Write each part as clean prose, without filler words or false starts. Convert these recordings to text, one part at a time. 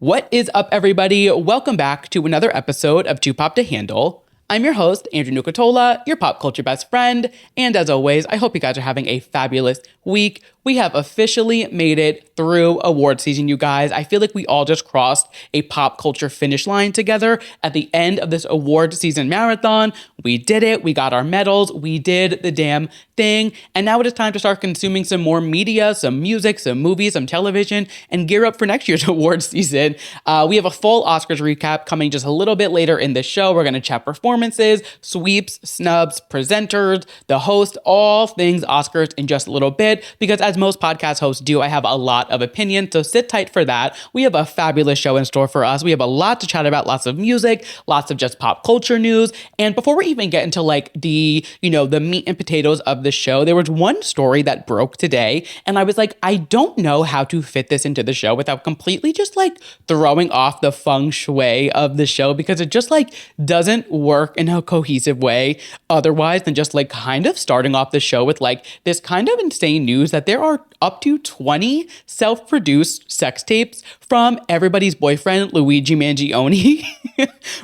What is up, everybody? Welcome back to another episode of Too Pop to Handle. I'm your host, Andrew Nucatola, your pop culture best friend. And as always, I hope you guys are having a fabulous week. We have officially made it through award season, you guys. I feel like we all just crossed a pop culture finish line together at the end of this award season marathon. We did it. We got our medals. We did the damn thing. And now it is time to start consuming some more media, some music, some movies, some television, and gear up for next year's award season. We have a full Oscars recap coming just a little bit later in the show. We're going to chat performances, sweeps, snubs, presenters, the host, all things Oscars in just a little bit, because as most podcast hosts do, I have a lot of opinions, so sit tight for that. We have a fabulous show in store for us. We have a lot to chat about, lots of music, lots of just pop culture news. And before we even get into like the meat and potatoes of the show, there was one story that broke today, and I was like, I don't know how to fit this into the show without completely just like throwing off the feng shui of the show, because it just like doesn't work in a cohesive way otherwise than just like kind of starting off the show with like this kind of insane news that there are up to 20 self-produced sex tapes from everybody's boyfriend, Luigi Mangione.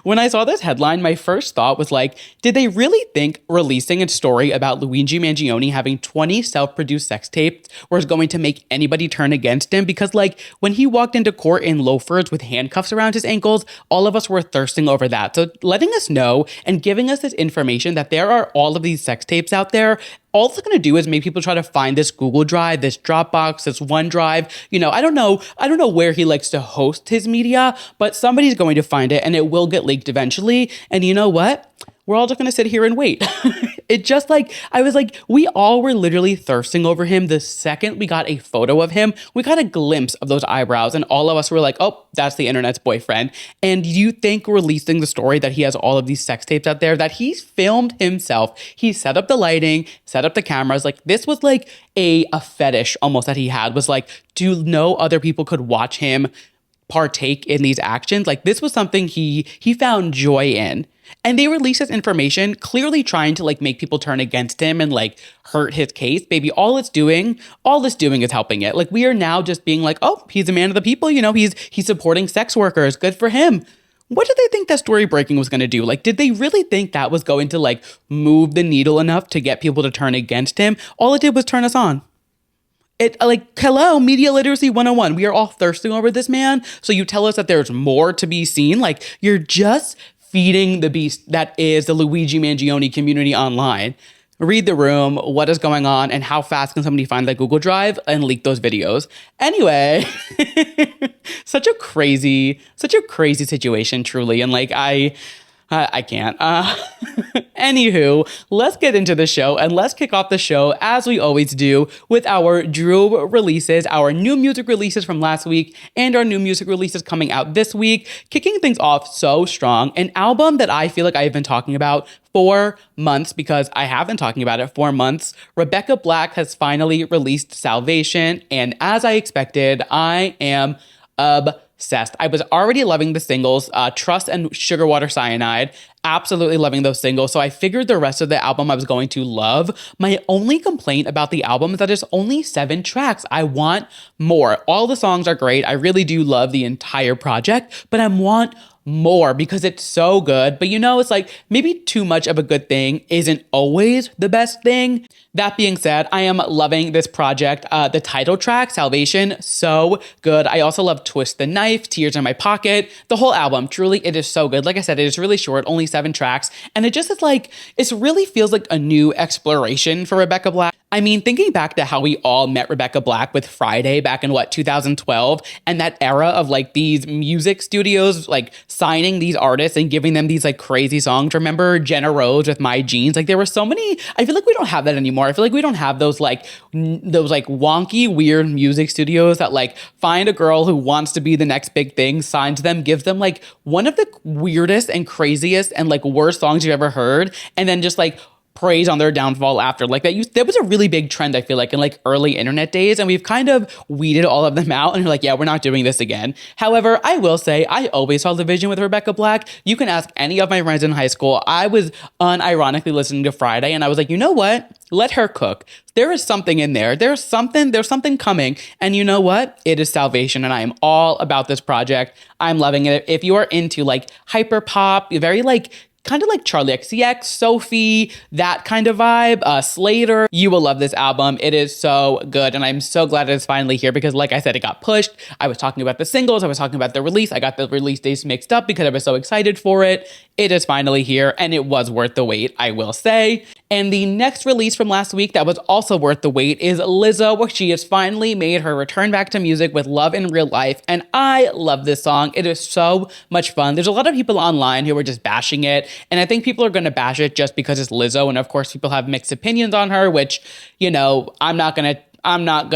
When I saw this headline, my first thought was like, did they really think releasing a story about Luigi Mangione having 20 self-produced sex tapes was going to make anybody turn against him? Because like when he walked into court in loafers with handcuffs around his ankles, all of us were thirsting over that. So letting us know and giving us this information that there are all of these sex tapes out there, all it's going to do is make people try to find this Google Drive, this Dropbox, this OneDrive. I don't know where he likes to host his media, but somebody's going to find it and it will get leaked eventually. And you know what? We're all just going to sit here and wait. It just like, I was like, we all were literally thirsting over him. The second we got a photo of him, we got a glimpse of those eyebrows and all of us were like, oh, that's the internet's boyfriend. And you think releasing the story that he has all of these sex tapes out there, that he's filmed himself, he set up the lighting, set up the cameras, like this was like a fetish almost that he had, was like, to know other people could watch him partake in these actions. Like this was something he found joy in. And they released this information clearly trying to like make people turn against him and like hurt his case. Baby, all it's doing is helping it. Like we are now just being like, oh, he's a man of the people. He's supporting sex workers. Good for him. What did they think that story breaking was going to do? Like, did they really think that was going to like move the needle enough to get people to turn against him? All it did was turn us on. It like, hello, media literacy 101. We are all thirsting over this man. So you tell us that there's more to be seen. Like you're just feeding the beast that is the Luigi Mangione community online. Read the room, what is going on, and how fast can somebody find that Google Drive and leak those videos. Anyway, such a crazy situation, truly. And like, I can't. Anywho, let's get into the show and let's kick off the show as we always do with our Drew releases, our new music releases from last week and our new music releases coming out this week. Kicking things off so strong, an album that I feel like I've been talking about for months because I have been talking about it for months. Rebecca Black has finally released Salvation, and as I expected, I am obsessed. I was already loving the singles, Trust and Sugar Water Cyanide. Absolutely loving those singles. So I figured the rest of the album I was going to love. My only complaint about the album is that it's only 7 tracks. I want more. All the songs are great. I really do love the entire project, but I want more because it's so good. But it's like maybe too much of a good thing isn't always the best thing. That being said, I am loving this project. The title track, Salvation, so good. I also love Twist the Knife, Tears in My Pocket. The whole album, truly, it is so good. Like I said, it is really short, only 7 tracks. And it just is like, it really feels like a new exploration for Rebecca Black. I mean, thinking back to how we all met Rebecca Black with Friday back in 2012, and that era of like these music studios like signing these artists and giving them these like crazy songs. Remember Jenna Rose with My Jeans? Like there were so many. I feel like we don't have that anymore. I feel like we don't have those wonky, weird music studios that like find a girl who wants to be the next big thing, signs them, gives them like one of the weirdest and craziest and like worst songs you've ever heard, and then just like praise on their downfall after. Like that was a really big trend, I feel like, in like early internet days. And we've kind of weeded all of them out and we're like, yeah, we're not doing this again. However, I will say I always saw the vision with Rebecca Black. You can ask any of my friends in high school. I was unironically listening to Friday and I was like, you know what? Let her cook. There is something in there. There's something coming. And you know what? It is salvation. And I am all about this project. I'm loving it. If you are into like hyper pop, very like kind of like Charlie XCX, Sophie, that kind of vibe, Slater, you will love this album. It is so good. And I'm so glad it's finally here because like I said, it got pushed. I was talking about the singles. I was talking about the release. I got the release dates mixed up because I was so excited for it. It is finally here and it was worth the wait, I will say. And the next release from last week that was also worth the wait is Lizzo, where she has finally made her return back to music with Love in Real Life. And I love this song. It is so much fun. There's a lot of people online who are just bashing it. And I think people are going to bash it just because it's Lizzo. And of course, people have mixed opinions on her, which, you know, I'm not going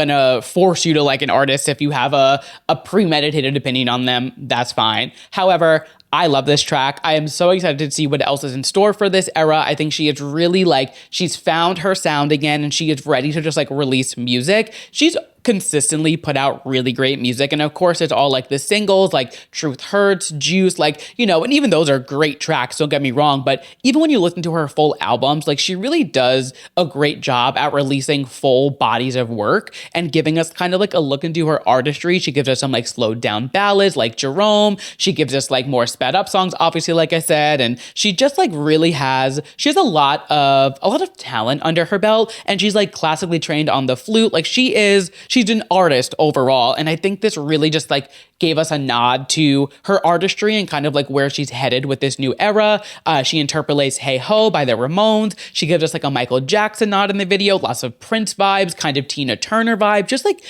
to force you to like an artist. If you have a premeditated opinion on them, that's fine. However, I love this track. I am so excited to see what else is in store for this era. I think she is really like, she's found her sound again and she is ready to just like release music. She's consistently put out really great music. And of course, it's all like the singles, like Truth Hurts, Juice, like, you know, and even those are great tracks, don't get me wrong. But even when you listen to her full albums, like she really does a great job at releasing full bodies of work and giving us kind of like a look into her artistry. She gives us some like slowed down ballads like Jerome. She gives us like more sped up songs, obviously, like I said. And she just like really she has a lot of talent under her belt. And she's like classically trained on the flute. Like she's an artist overall. And I think this really just like gave us a nod to her artistry and kind of like where she's headed with this new era. She interpolates Hey Ho by the Ramones. She gives us like a Michael Jackson nod in the video, lots of Prince vibes, kind of Tina Turner vibe, just like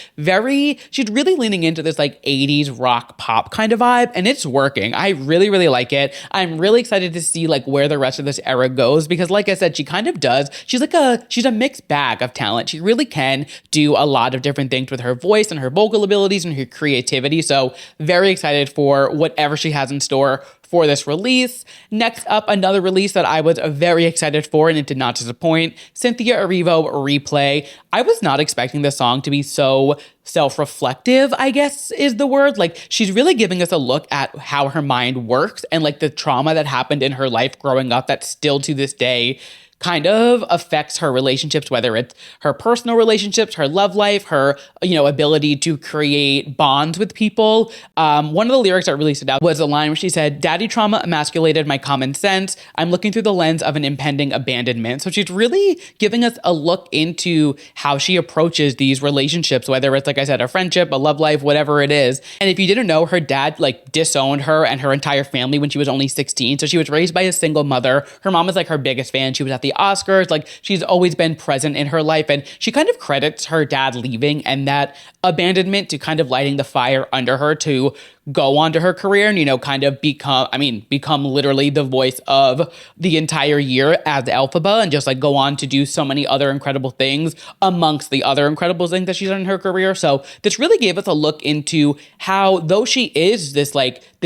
she's really leaning into this like 80s rock pop kind of vibe. And it's working. I really, really like it. I'm really excited to see like where the rest of this era goes because like I said, she kind of does. She's a mixed bag of talent. She really can do a lot of different things with her voice and her vocal abilities and her creativity. So very excited for whatever she has in store for this release. Next up, another release that I was very excited for and it did not disappoint, Cynthia Erivo, Replay. I was not expecting this song to be so self-reflective, I guess is the word. Like she's really giving us a look at how her mind works and like the trauma that happened in her life growing up that still to this day kind of affects her relationships, whether it's her personal relationships, her love life, her, you know, ability to create bonds with people. One of the lyrics that really stood out was a line where she said, "Daddy trauma emasculated my common sense. I'm looking through the lens of an impending abandonment." So she's really giving us a look into how she approaches these relationships, whether it's, like I said, a friendship, a love life, whatever it is. And if you didn't know, her dad like disowned her and her entire family when she was only 16. So she was raised by a single mother. Her mom is like her biggest fan. She was at the Oscars. Like she's always been present in her life. And she kind of credits her dad leaving and that abandonment to kind of lighting the fire under her to go on to her career and, you know, kind of become literally the voice of the entire year as Elphaba and just like go on to do so many other incredible things amongst the other incredible things that she's done in her career. So this really gave us a look into how, though she is this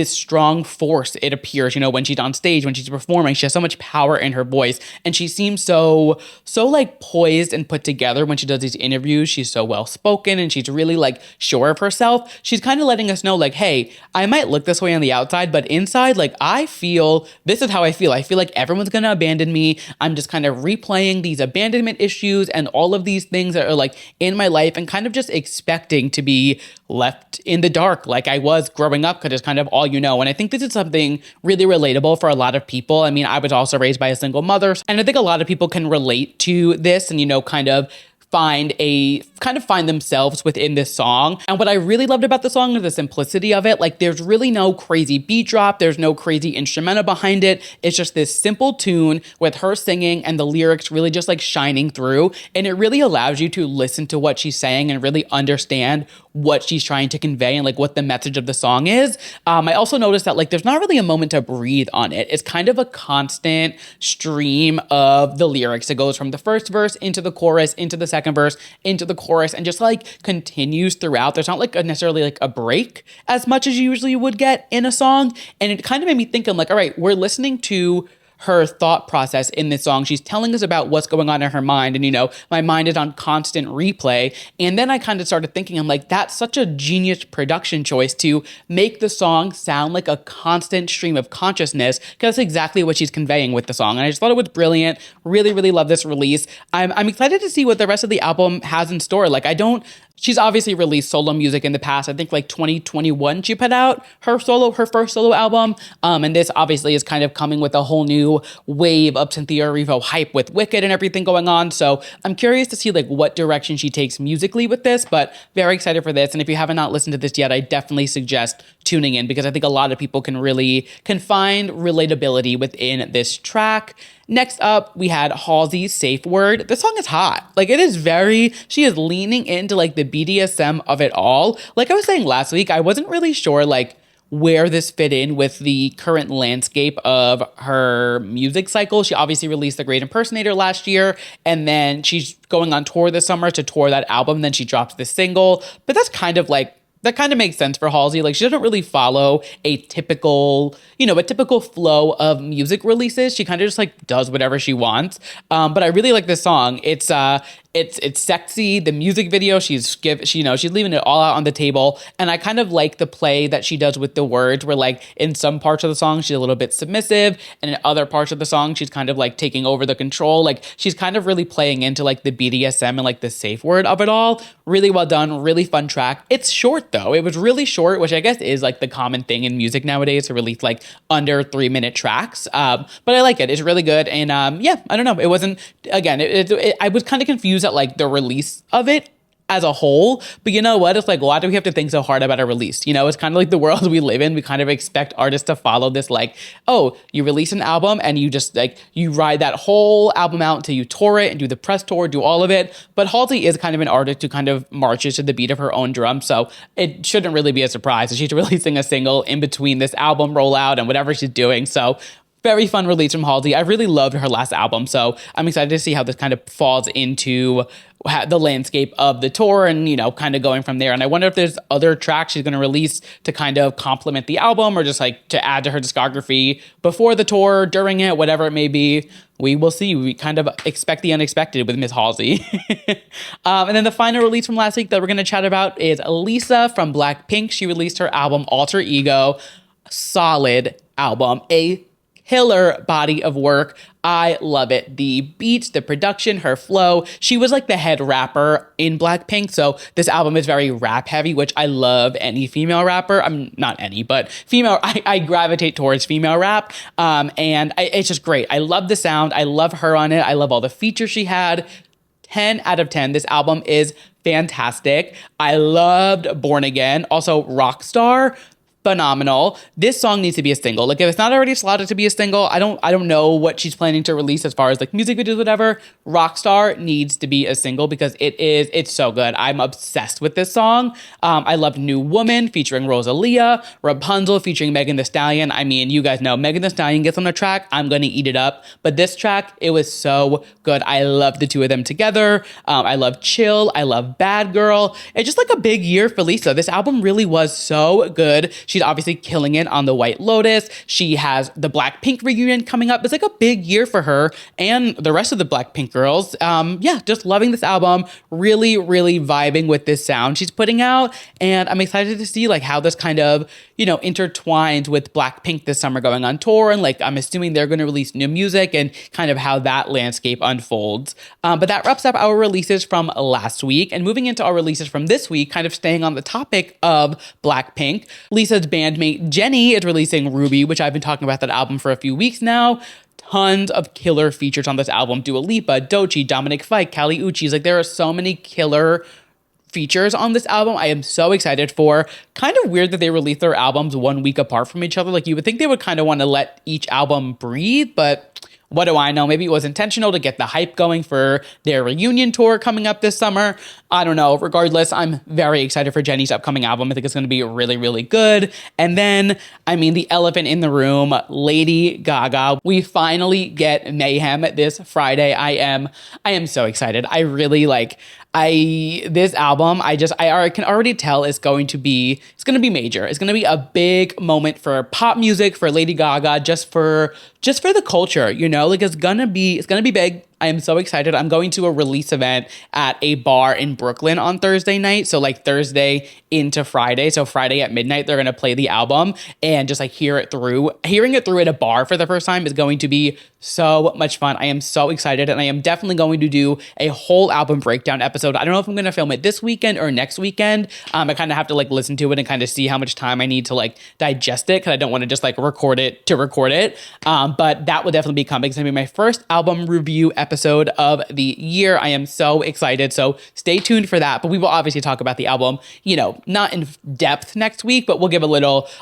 strong force, it appears, you know, when she's on stage, when she's performing, she has so much power in her voice and she seems so like poised and put together when she does these interviews. She's so well spoken and she's really like sure of herself. She's kind of letting us know like, hey, I might look this way on the outside, but inside, like this is how I feel. I feel like everyone's going to abandon me. I'm just kind of replaying these abandonment issues and all of these things that are like in my life and kind of just expecting to be left in the dark like I was growing up because it's kind of all you know. And I think this is something really relatable for a lot of people. I mean, I was also raised by a single mother, and I think a lot of people can relate to this and, you know, kind of find themselves within this song. And what I really loved about the song is the simplicity of it. Like there's really no crazy beat drop. There's no crazy instrumental behind it. It's just this simple tune with her singing and the lyrics really just like shining through. And it really allows you to listen to what she's saying and really understand what she's trying to convey and like what the message of the song is. I also noticed that like there's not really a moment to breathe on it. It's kind of a constant stream of the lyrics. It goes from the first verse into the chorus, into the second verse, into the chorus, and just like continues throughout. There's not like necessarily like a break as much as you usually would get in a song. And it kind of made me think, I'm like, all right, we're listening to her thought process in this song. She's telling us about what's going on in her mind. And, my mind is on constant replay. And then I kind of started thinking, I'm like, that's such a genius production choice to make the song sound like a constant stream of consciousness, because that's exactly what she's conveying with the song. And I just thought it was brilliant. Really, really love this release. I'm excited to see what the rest of the album has in store. She's obviously released solo music in the past. I think 2021 she put out her first solo album. And this obviously is kind of coming with a whole new wave of Cynthia Erivo hype with Wicked and everything going on. So I'm curious to see what direction she takes musically with this, but very excited for this. And if you have not listened to this yet, I definitely suggest tuning in, because I think a lot of people can find relatability within this track. Next up, we had Halsey's Safe Word. This song is hot. She is leaning into the BDSM of it all. Like I was saying last week, I wasn't really sure where this fit in with the current landscape of her music cycle. She obviously released The Great Impersonator last year, and then she's going on tour this summer to tour that album. Then she drops this single, but that's kind of that kind of makes sense for Halsey. She doesn't really follow a typical flow of music releases. She kind of just does whatever she wants. But I really like this song. It's sexy. The music video, she's leaving it all out on the table. And I kind of like the play that she does with the words, where in some parts of the song, she's a little bit submissive. And in other parts of the song, she's kind of taking over the control. She's kind of really playing into the BDSM and the safe word of it all. Really well done. Really fun track. It's short though. It was really short, which I guess is the common thing in music nowadays, to release under 3-minute tracks. But I like it. It's really good. And I don't know. It wasn't, again, I was kind of confused at the release of it as a whole, but you know what? It's why do we have to think so hard about a release? It's kind of the world we live in. We kind of expect artists to follow this, oh, you release an album and you just you ride that whole album out until you tour it and do the press tour, do all of it. But Halsey is kind of an artist who kind of marches to the beat of her own drum, so it shouldn't really be a surprise that she's releasing a single in between this album rollout and whatever she's doing. So very fun release from Halsey. I really loved her last album, so I'm excited to see how this kind of falls into the landscape of the tour and, kind of going from there. And I wonder if there's other tracks she's going to release to kind of complement the album, or just to add to her discography before the tour, during it, whatever it may be. We will see. We kind of expect the unexpected with Miss Halsey. And then the final release from last week that we're going to chat about is Lisa from Blackpink. She released her album Alter Ego. Solid album. A killer body of work. I love it. The beats, the production, her flow. She was the head rapper in Blackpink. So this album is very rap heavy, which I love any female rapper. I'm not any, but female. I gravitate towards female rap. It's just great. I love the sound. I love her on it. I love all the features she had. 10 out of 10. This album is fantastic. I loved Born Again. Also Rockstar. Phenomenal. This song needs to be a single. If it's not already slotted to be a single, I don't know what she's planning to release as far as music videos, whatever. Rockstar needs to be a single because it's so good. I'm obsessed with this song. I love New Woman featuring Rosalia, Rapunzel featuring Megan Thee Stallion. I mean, you guys know Megan Thee Stallion gets on the track, I'm gonna eat it up. But this track, it was so good. I love the two of them together. I love Chill. I love Bad Girl. It's just a big year for Lisa. This album really was so good. She's obviously killing it on The White Lotus. She has the Blackpink reunion coming up. It's a big year for her and the rest of the Blackpink girls. Just loving this album. Really, really vibing with this sound she's putting out. And I'm excited to see how this kind of, intertwines with Blackpink this summer going on tour. And I'm assuming they're going to release new music and kind of how that landscape unfolds. But that wraps up our releases from last week. And moving into our releases from this week, kind of staying on the topic of Blackpink, Lisa's bandmate Jennie is releasing Ruby, which I've been talking about that album for a few weeks now. Tons of killer features on this album. Dua Lipa, Doechii, Dominic Fike, Kali Uchis. There are so many killer features on this album. I am so excited for. Kind of weird that they released their albums 1 week apart from each other. You would think they would kind of want to let each album breathe, but what do I know? Maybe it was intentional to get the hype going for their reunion tour coming up this summer. I don't know. Regardless, I'm very excited for Jennie's upcoming album. I think it's going to be really, really good. And then, I mean, the elephant in the room, Lady Gaga. We finally get Mayhem this Friday. I am so excited. I really this album, I can already tell it's going to be major. It's going to be a big moment for pop music, for Lady Gaga, just for the culture, you know, like it's going to be big. I am so excited. I'm going to a release event at a bar in Brooklyn on Thursday night. So like Thursday into Friday. So Friday at midnight, they're going to play the album and just like hearing it through at a bar for the first time is going to be so much fun. I am so excited. And I am definitely going to do a whole album breakdown episode. I don't know if I'm going to film it this weekend or next weekend. I kind of have to like listen to it and kind of see how much time I need to like digest it, because I don't want to just like record it. But that will definitely be coming. It's going to be my first album review episode of the year. I am so excited. So stay tuned for that. But we will obviously talk about the album, you know, not in depth next week, but we'll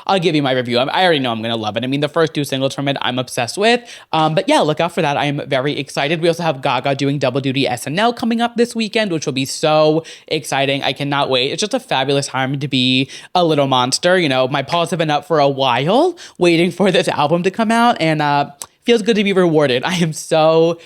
I'll give you my review. I already know I'm going to love it. I mean, the first 2 singles from it, I'm obsessed with. But yeah, look out for that. I am very excited. We also have Gaga doing double duty SNL coming up this weekend, which will be so exciting. I cannot wait. It's just a fabulous time to be a little monster. You know, my paws have been up for a while waiting for this album to come out, and feels good to be rewarded. I am so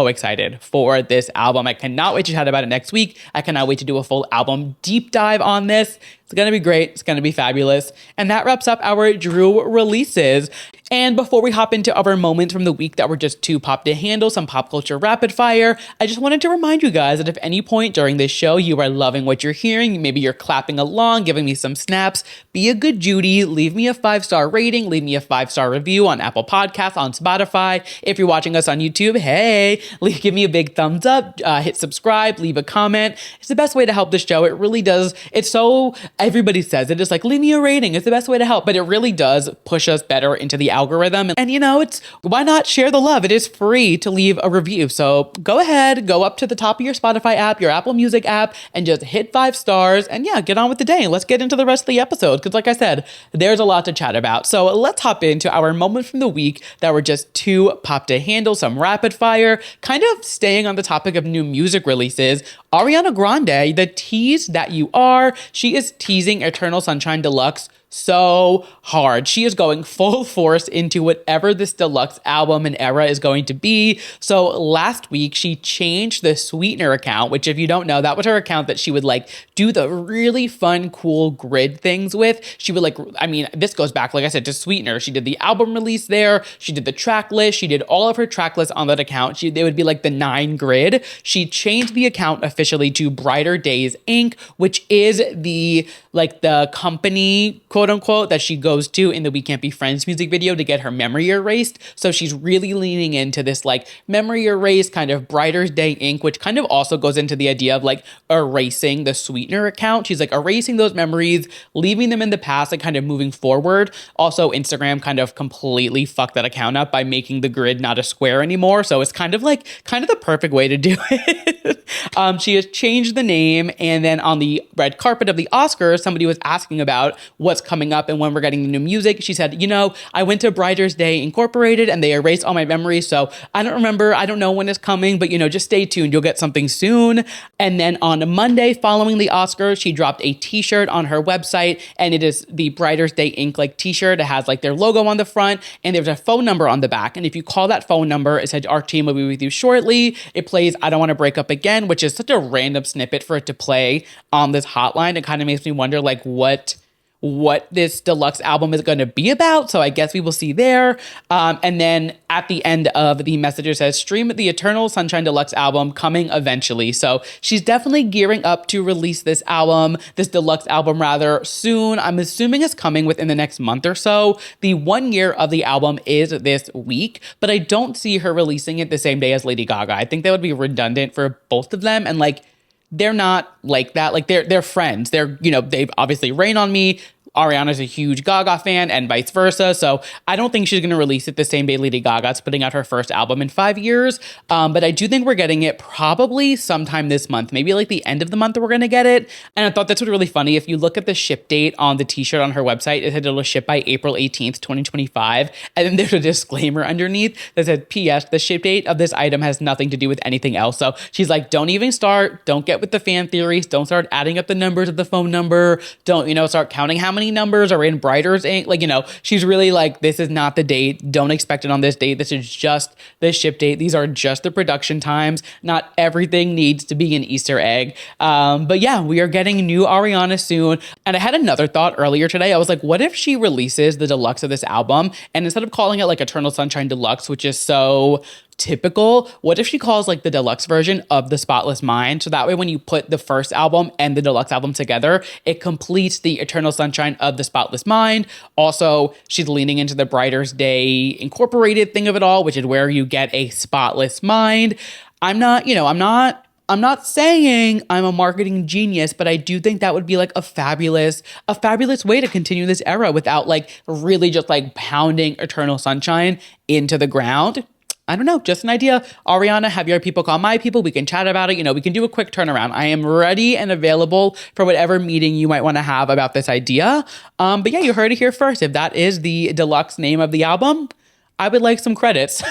excited for this album. I cannot wait to chat about it next week. I cannot wait to do a full album deep dive on this. It's going to be great. It's going to be fabulous. And that wraps up our Drew releases. And before we hop into our moments from the week that were just too pop to handle, some pop culture rapid fire, I just wanted to remind you guys that if any point during this show you are loving what you're hearing, maybe you're clapping along, giving me some snaps, be a good Judy, leave me a 5-star rating, leave me a 5-star review on Apple Podcasts, on Spotify. If you're watching us on YouTube, hey, give me a big thumbs up, hit subscribe, leave a comment. It's the best way to help the show. It really does. It's so, everybody says it, it's like, leave me a rating. It's the best way to help, but it really does push us better into the algorithm. And you know, why not share the love? It is free to leave a review. So go ahead, go up to the top of your Spotify app, your Apple Music app, and just hit 5 stars. And yeah, get on with the day. And let's get into the rest of the episode. Because like I said, there's a lot to chat about. So let's hop into our moments from the week that were just too pop to handle, some rapid fire, kind of staying on the topic of new music releases. Ariana Grande, the tease that you are, she is teasing Eternal Sunshine Deluxe so hard. She is going full force into whatever this deluxe album and era is going to be. So last week she changed the Sweetener account, which if you don't know, that was her account that she would like do the really fun, cool grid things with. She would this goes back, like I said, to Sweetener. She did the album release there. She did the track list. She did all of her track lists on that account. They would be like the 9 grid. She changed the account officially to Brighter Days Inc., which is the company, quote unquote, that she goes to in the We Can't Be Friends music video to get her memory erased. So she's really leaning into this like memory erase kind of Brighter Day Inc., which kind of also goes into the idea of like erasing the Sweetener account. She's like erasing those memories, leaving them in the past and kind of moving forward. Also, Instagram kind of completely fucked that account up by making the grid not a square anymore. So it's kind of the perfect way to do it. She has changed the name, and then on the red carpet of the Oscars, somebody was asking about what's coming up and when we're getting the new music. She said, I went to Brighter's Day Incorporated and they erased all my memories. So I don't remember. I don't know when it's coming, but just stay tuned. You'll get something soon. And then on Monday following the Oscars, she dropped a t-shirt on her website, and it is the Brighter's Day Inc. T-shirt. It has their logo on the front, and there's a phone number on the back. And if you call that phone number, it said, our team will be with you shortly. It plays I Don't Want to Break Up Again, which is such a random snippet for it to play on this hotline. It kind of makes me wonder what this deluxe album is going to be about. So I guess we will see there. And then at the end of the message, it says, stream the Eternal Sunshine Deluxe album coming eventually. So she's definitely gearing up to release this deluxe album rather soon. I'm assuming it's coming within the next month or so. The 1 year of the album is this week, but I don't see her releasing it the same day as Lady Gaga. I think that would be redundant for both of them. And they're not like that. They're friends. They've obviously Rain on Me. Ariana's a huge Gaga fan and vice versa. So I don't think she's going to release it the same day Lady Gaga's putting out her first album in 5 years. But I do think we're getting it probably sometime this month, maybe like the end of the month we're going to get it. And I thought that's really funny. If you look at the ship date on the t-shirt on her website, it said it'll ship by April 18th, 2025. And then there's a disclaimer underneath that said, P.S. the ship date of this item has nothing to do with anything else. So she's like, don't even start. Don't get with the fan theories. Don't start adding up the numbers of the phone number. Don't, start counting how many numbers are in Brighter's ink. Like, she's really like, this is not the date. Don't expect it on this date. This is just the ship date. These are just the production times. Not everything needs to be an Easter egg. But yeah, we are getting new Ariana soon. And I had another thought earlier today. I was like, what if she releases the deluxe of this album, and instead of calling it like Eternal Sunshine Deluxe, which is so typical, what if she calls like the deluxe version of the Spotless Mind? So that way when you put the first album and the deluxe album together, it completes the Eternal Sunshine of the Spotless Mind. Also, she's leaning into the Brighter's Day Incorporated thing of it all, which is where you get a spotless mind. I'm not saying I'm a marketing genius, but I do think that would be like a fabulous way to continue this era without like really just like pounding Eternal Sunshine into the ground. I don't know, just an idea. Ariana, have your people call my people. We can chat about it. We can do a quick turnaround. I am ready and available for whatever meeting you might want to have about this idea. But yeah, you heard it here first. If that is the deluxe name of the album, I would like some credits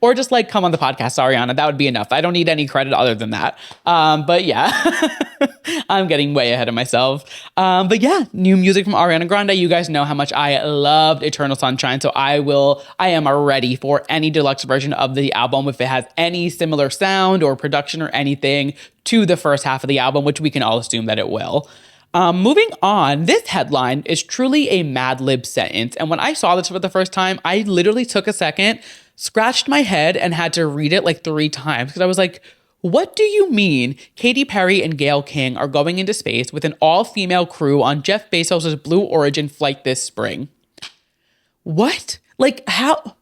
or just like come on the podcast, Ariana. That would be enough. I don't need any credit other than that. But yeah, I'm getting way ahead of myself. But yeah, new music from Ariana Grande. You guys know how much I loved Eternal Sunshine. So I am ready for any deluxe version of the album if it has any similar sound or production or anything to the first half of the album, which we can all assume that it will. Moving on, this headline is truly a Mad Lib sentence. And when I saw this for the first time, I literally took a second, scratched my head, and had to read it like 3 times because I was like, what do you mean Katy Perry and Gayle King are going into space with an all-female crew on Jeff Bezos' Blue Origin flight this spring? What? Like, how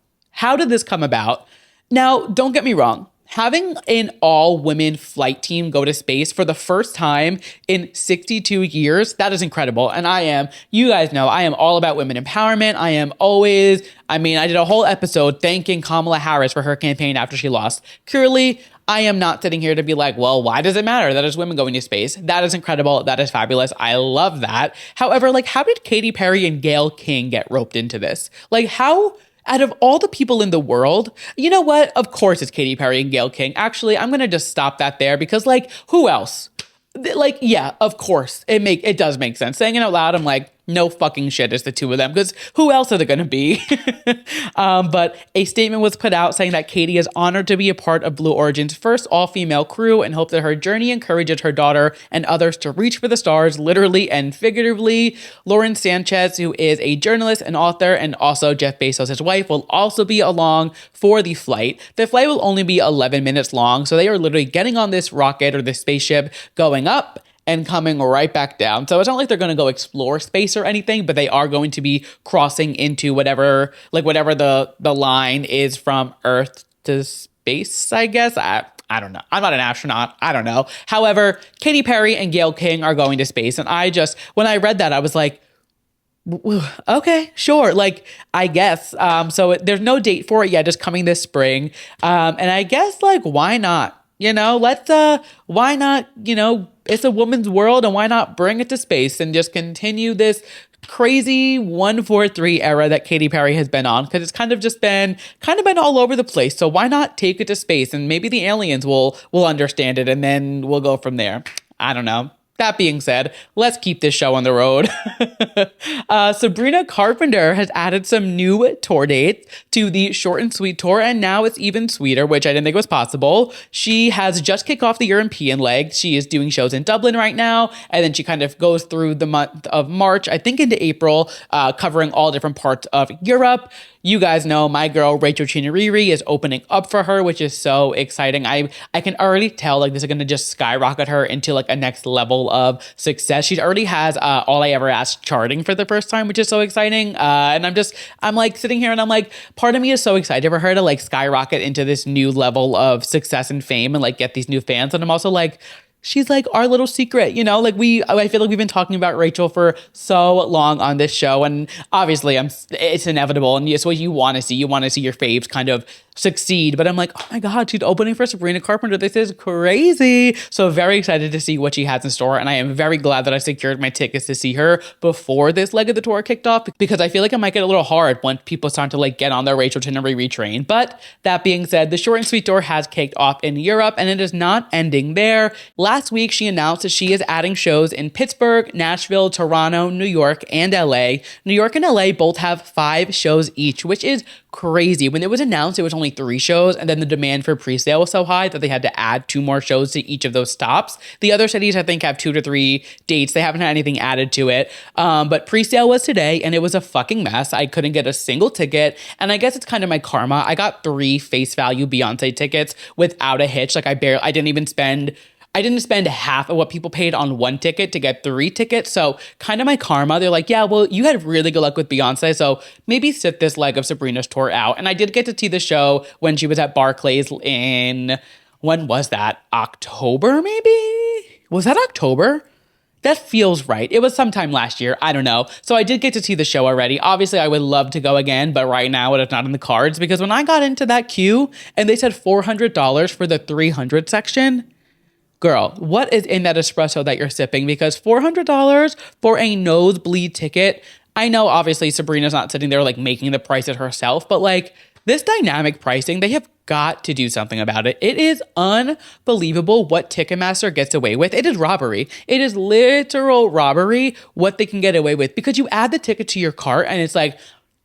did this come about? Now, don't get me wrong. Having an all-women flight team go to space for the first time in 62 years, that is incredible. And you guys know, I am all about women empowerment. I did a whole episode thanking Kamala Harris for her campaign after she lost. Clearly, I am not sitting here to be like, well, why does it matter that it's women going to space? That is incredible. That is fabulous. I love that. However, like, how did Katy Perry and Gayle King get roped into this? Like, how... Out of all the people in the world, you know what? Of course it's Katy Perry and Gayle King. Actually, I'm going to just stop that there because, like, who else? Like, yeah, of course. It does make sense. Saying it out loud, I'm like, no fucking shit, it's the two of them, because who else are they going to be? But a statement was put out saying that Katy is honored to be a part of Blue Origin's first all-female crew and hope that her journey encourages her daughter and others to reach for the stars, literally and figuratively. Lauren Sanchez, who is a journalist and author, and also Jeff Bezos' wife, will also be along for the flight. The flight will only be 11 minutes long, so they are literally getting on this rocket or this spaceship, going up, and coming right back down. So it's not like they're going to go explore space or anything, but they are going to be crossing into whatever the line is from Earth to space, I guess. I don't know. I'm not an astronaut. I don't know. However, Katy Perry and Gayle King are going to space. And when I read that, I was like, okay, sure. Like, I guess. So there's no date for it yet, just coming this spring. And I guess, like, why not? Why not, it's a woman's world, and why not bring it to space and just continue this crazy 143 era that Katy Perry has been on, because it's kind of been all over the place. So why not take it to space, and maybe the aliens will understand it, and then we'll go from there. I don't know. That being said, let's keep this show on the road. Sabrina Carpenter has added some new tour dates to the Short and Sweet tour, and now it's even sweeter, which I didn't think was possible. She has just kicked off the European leg. She is doing shows in Dublin right now, and then she kind of goes through the month of March, I think into April, covering all different parts of Europe. You guys know my girl Rachel Chinariri is opening up for her, which is so exciting. I can already tell like this is going to just skyrocket her into like a next level of success. She already has All I Ever Asked charting for the first time, which is so exciting. And I'm like sitting here and I'm like, part of me is so excited for her to like skyrocket into this new level of success and fame and like get these new fans. And I'm also like, she's like our little secret, like I feel like we've been talking about Rachel for so long on this show, and obviously it's inevitable, and it's what you want to see. You want to see your faves kind of succeed, but I'm like, oh my God, she's opening for Sabrina Carpenter. This is crazy. So very excited to see what she has in store, and I am very glad that I secured my tickets to see her before this leg of the tour kicked off, because I feel like it might get a little hard when people start to like get on their Rachel Tinery retrain. But that being said, the short and sweet tour has kicked off in Europe, and it is not ending there. Last week, she announced that she is adding shows in Pittsburgh, Nashville, Toronto, New York, and LA. New York and LA both have 5 shows each, which is crazy. When it was announced, it was only 3 shows, and then the demand for pre-sale was so high that they had to add 2 more shows to each of those stops. The other cities, I think, have 2 to 3 dates. They haven't had anything added to it. But pre-sale was today, and it was a fucking mess. I couldn't get a single ticket, and I guess it's kind of my karma. I got 3 face value Beyonce tickets without a hitch. Like I didn't spend half of what people paid on 1 ticket to get 3 tickets. So kind of my karma. They're like, yeah, well, you had really good luck with Beyonce, so maybe sit this leg of Sabrina's tour out. And I did get to see the show when she was at Barclays when was that? October, maybe? Was that October? That feels right. It was sometime last year. I don't know. So I did get to see the show already. Obviously, I would love to go again, but right now it is not in the cards, because when I got into that queue and they said $400 for the 300 section, girl, what is in that espresso that you're sipping? Because $400 for a nosebleed ticket. I know obviously Sabrina's not sitting there like making the prices herself, but like this dynamic pricing, they have got to do something about it. It is unbelievable what Ticketmaster gets away with. It is robbery. It is literal robbery what they can get away with, because you add the ticket to your cart and it's like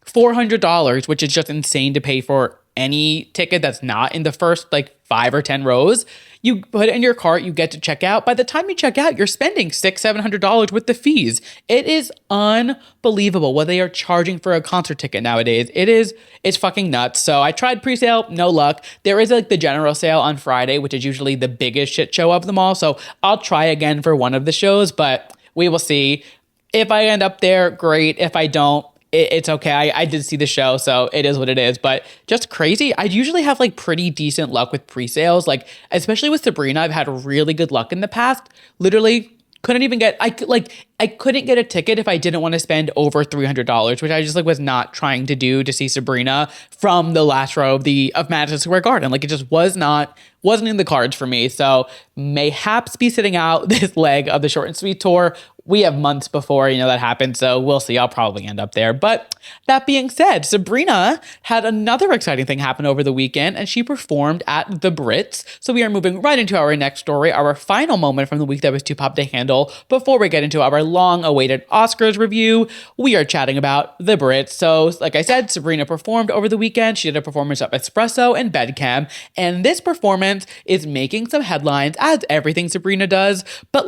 $400, which is just insane to pay for any ticket that's not in the first like 5 or 10 rows. You put it in your cart, you get to check out. By the time you check out, you're spending $600-$700 with the fees. It is unbelievable what they are charging for a concert ticket nowadays. It's fucking nuts. So I tried pre-sale, no luck. There is like the general sale on Friday, which is usually the biggest shit show of them all. So I'll try again for one of the shows, but we will see. If I end up there, great. If I don't, it's okay. I did see the show, so it is what it is, but just crazy. I usually have like pretty decent luck with pre-sales, like especially with Sabrina. I've had really good luck in the past. Literally couldn't even get, I couldn't get a ticket if I didn't want to spend over $300, which I just like was not trying to do to see Sabrina from the last row of Madison Square Garden. Like it just wasn't in the cards for me. So mayhaps be sitting out this leg of the short and sweet tour. We have months before, that happens, so we'll see. I'll probably end up there. But that being said, Sabrina had another exciting thing happen over the weekend, and she performed at the Brits. So we are moving right into our next story, our final moment from the week that was too pop to handle. Before we get into our long-awaited Oscars review, we are chatting about the Brits. So, like I said, Sabrina performed over the weekend. She did a performance of Espresso and Bedcam, and this performance is making some headlines, as everything Sabrina does. But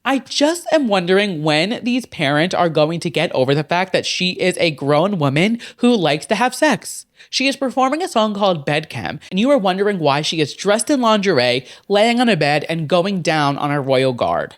I just am wondering when these parents are going to get over the fact that she is a grown woman who likes to have sex. She is performing a song called Bedcam, and you are wondering why she is dressed in lingerie, laying on a bed, and going down on a royal guard.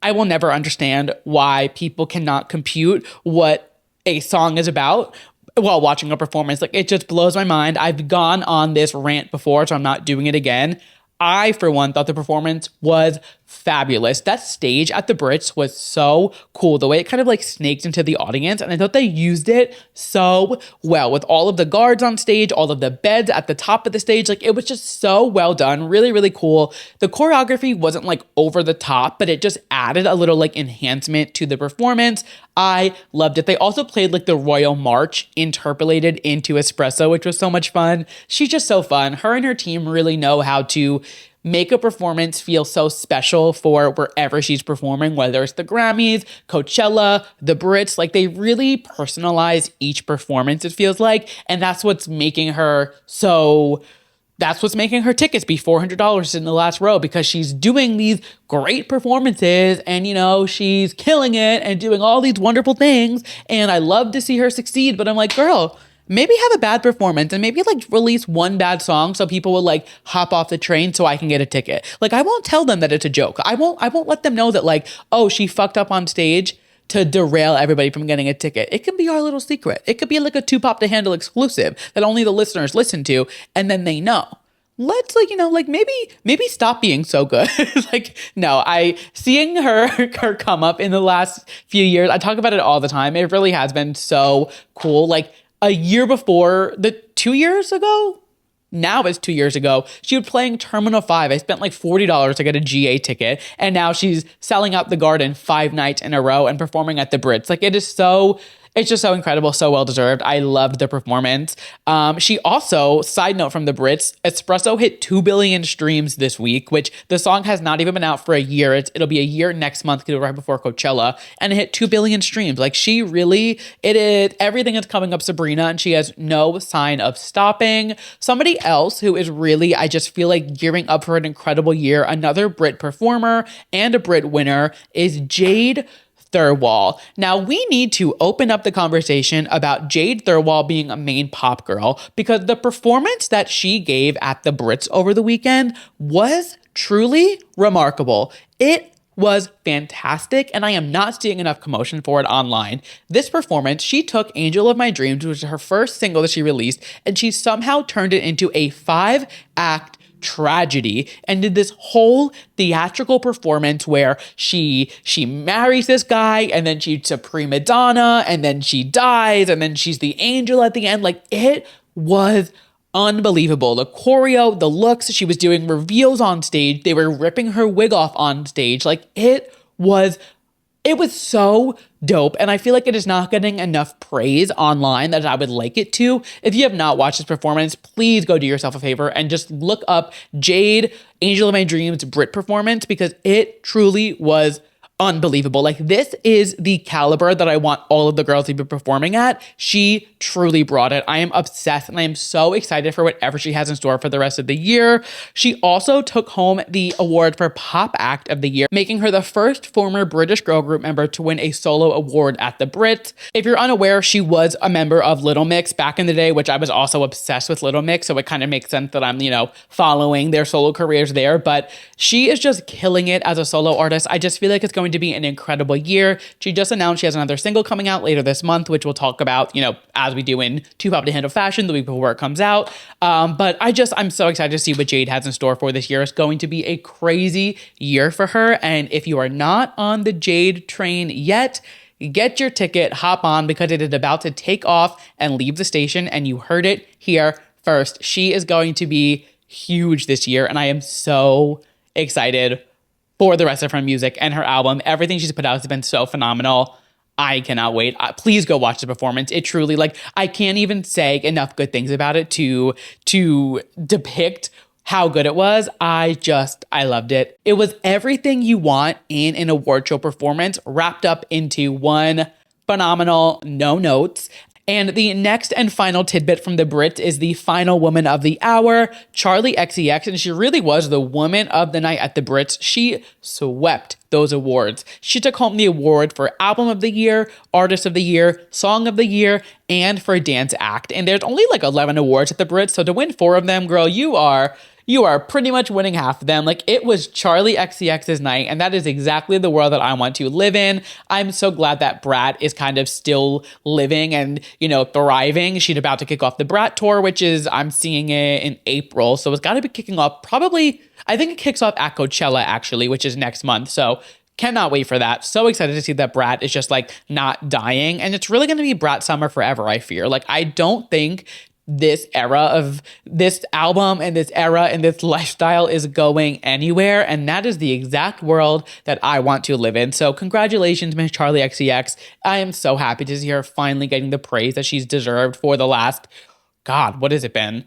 I will never understand why people cannot compute what a song is about while watching a performance. It just blows my mind. I've gone on this rant before, so I'm not doing it again. I, for one, thought the performance was fabulous. That stage at the Brits was so cool. The way it kind of snaked into the audience, and I thought they used it so well with all of the guards on stage, all of the beds at the top of the stage. It was just so well done. Really, really cool. The choreography wasn't over the top, but it just added a little enhancement to the performance. I loved it. They also played the Royal March interpolated into Espresso, which was so much fun. She's just so fun. Her and her team really know how to make a performance feel so special for wherever she's performing, whether it's the Grammys, Coachella, the Brits. They really personalize each performance, it feels like, and that's what's making her tickets be $400 in the last row, because she's doing these great performances and, she's killing it and doing all these wonderful things. And I love to see her succeed, but I'm like, girl, maybe have a bad performance and maybe release one bad song so people will hop off the train so I can get a ticket. I won't tell them that it's a joke. I won't let them know that oh, she fucked up on stage to derail everybody from getting a ticket. It could be our little secret. It could be a Too Pop to Handle exclusive that only the listeners listen to, and then they know. let's maybe stop being so good. Like, no, seeing her come up in the last few years, I talk about it all the time. It really has been so cool. Like a year before, 2 years ago, now it's 2 years ago, she was playing Terminal 5. I spent like $40 to get a GA ticket. And now she's selling out the Garden 5 nights in a row and performing at the Brits. Like it's just so incredible, so well-deserved. I loved the performance. She also, side note from the Brits, Espresso hit 2 billion streams this week, which the song has not even been out for a year. It'll be a year next month, right before Coachella, and it hit 2 billion streams. Like everything is coming up Sabrina, and she has no sign of stopping. Somebody else who is really, I just feel like gearing up for an incredible year, another Brit performer and a Brit winner, is Jade Thirlwall. Now, we need to open up the conversation about Jade Thirlwall being a main pop girl, because the performance that she gave at the Brits over the weekend was truly remarkable. It was fantastic, and I am not seeing enough commotion for it online. This performance, she took Angel of My Dreams, which was her first single that she released, and she somehow turned it into a 5-act tragedy and did this whole theatrical performance where she marries this guy, and then she's a prima donna, and then she dies, and then she's the angel at the end. Like, it was unbelievable. The choreo, the looks, she was doing reveals on stage. They were ripping her wig off on stage. Like, it was so dope, and I feel like it is not getting enough praise online that I would like it to. If you have not watched this performance, please go do yourself a favor and just look up Jade, Angel of My Dreams Brit performance, because it truly was unbelievable. Like, this is the caliber that I want all of the girls to be performing at. She truly brought it. I am obsessed, and I am so excited for whatever she has in store for the rest of the year. She also took home the award for Pop Act of the Year, making her the first former British girl group member to win a solo award at the Brits. If you're unaware, she was a member of Little Mix back in the day, which I was also obsessed with Little Mix, so it kind of makes sense that I'm, following their solo careers there, but she is just killing it as a solo artist. I just feel like it's going to be an incredible year. She just announced she has another single coming out later this month, which we'll talk about, as we do in Too Pop to Handle Fashion the week before it comes out. But I'm so excited to see what Jade has in store for this year. It's going to be a crazy year for her. And if you are not on the Jade train yet, get your ticket, hop on, because it is about to take off and leave the station. And you heard it here first. She is going to be huge this year, and I am so excited for the rest of her music and her album. Everything she's put out has been so phenomenal. I cannot wait. Please go watch the performance. It truly, I can't even say enough good things about it to depict how good it was. I loved it. It was everything you want in an award show performance wrapped up into one phenomenal no notes. And the next and final tidbit from the Brits is the final woman of the hour, Charli XCX, and she really was the woman of the night at the Brits. She swept those awards. She took home the award for Album of the Year, Artist of the Year, Song of the Year, and for Dance Act. And there's only 11 awards at the Brits, so to win 4 of them, girl, you are pretty much winning half of them. It was Charli XCX's night, and that is exactly the world that I want to live in. I'm so glad that Brat is kind of still living and, thriving. She's about to kick off the Brat tour, which is, I'm seeing it in April. So it's got to be kicking off probably, I think it kicks off at Coachella, actually, which is next month. So cannot wait for that. So excited to see that Brat is just not dying. And it's really going to be Brat summer forever, I fear. I don't think this era of this album and this era and this lifestyle is going anywhere. And that is the exact world that I want to live in. So congratulations, Miss Charli XCX. I am so happy to see her finally getting the praise that she's deserved for the last, God, what has it been?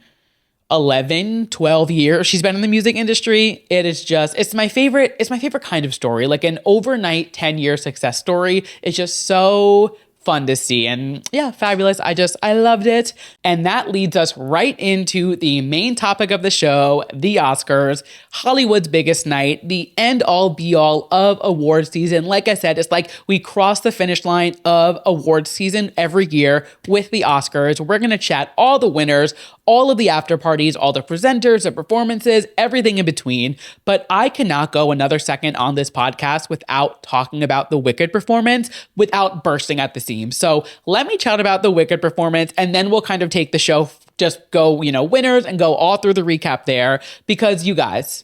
11, 12 years she's been in the music industry. It's my favorite kind of story. An overnight 10-year success story. It's just so fun to see, and yeah, fabulous. I loved it. And that leads us right into the main topic of the show, the Oscars, Hollywood's biggest night, the end all be all of award season. Like I said, it's we cross the finish line of award season every year with the Oscars. We're going to chat all the winners, all of the after parties, all the presenters, the performances, everything in between. But I cannot go another second on this podcast without talking about the Wicked performance, without bursting at the seams. So let me chat about the Wicked performance, and then we'll kind of take the show just go, winners and go all through the recap there because you guys,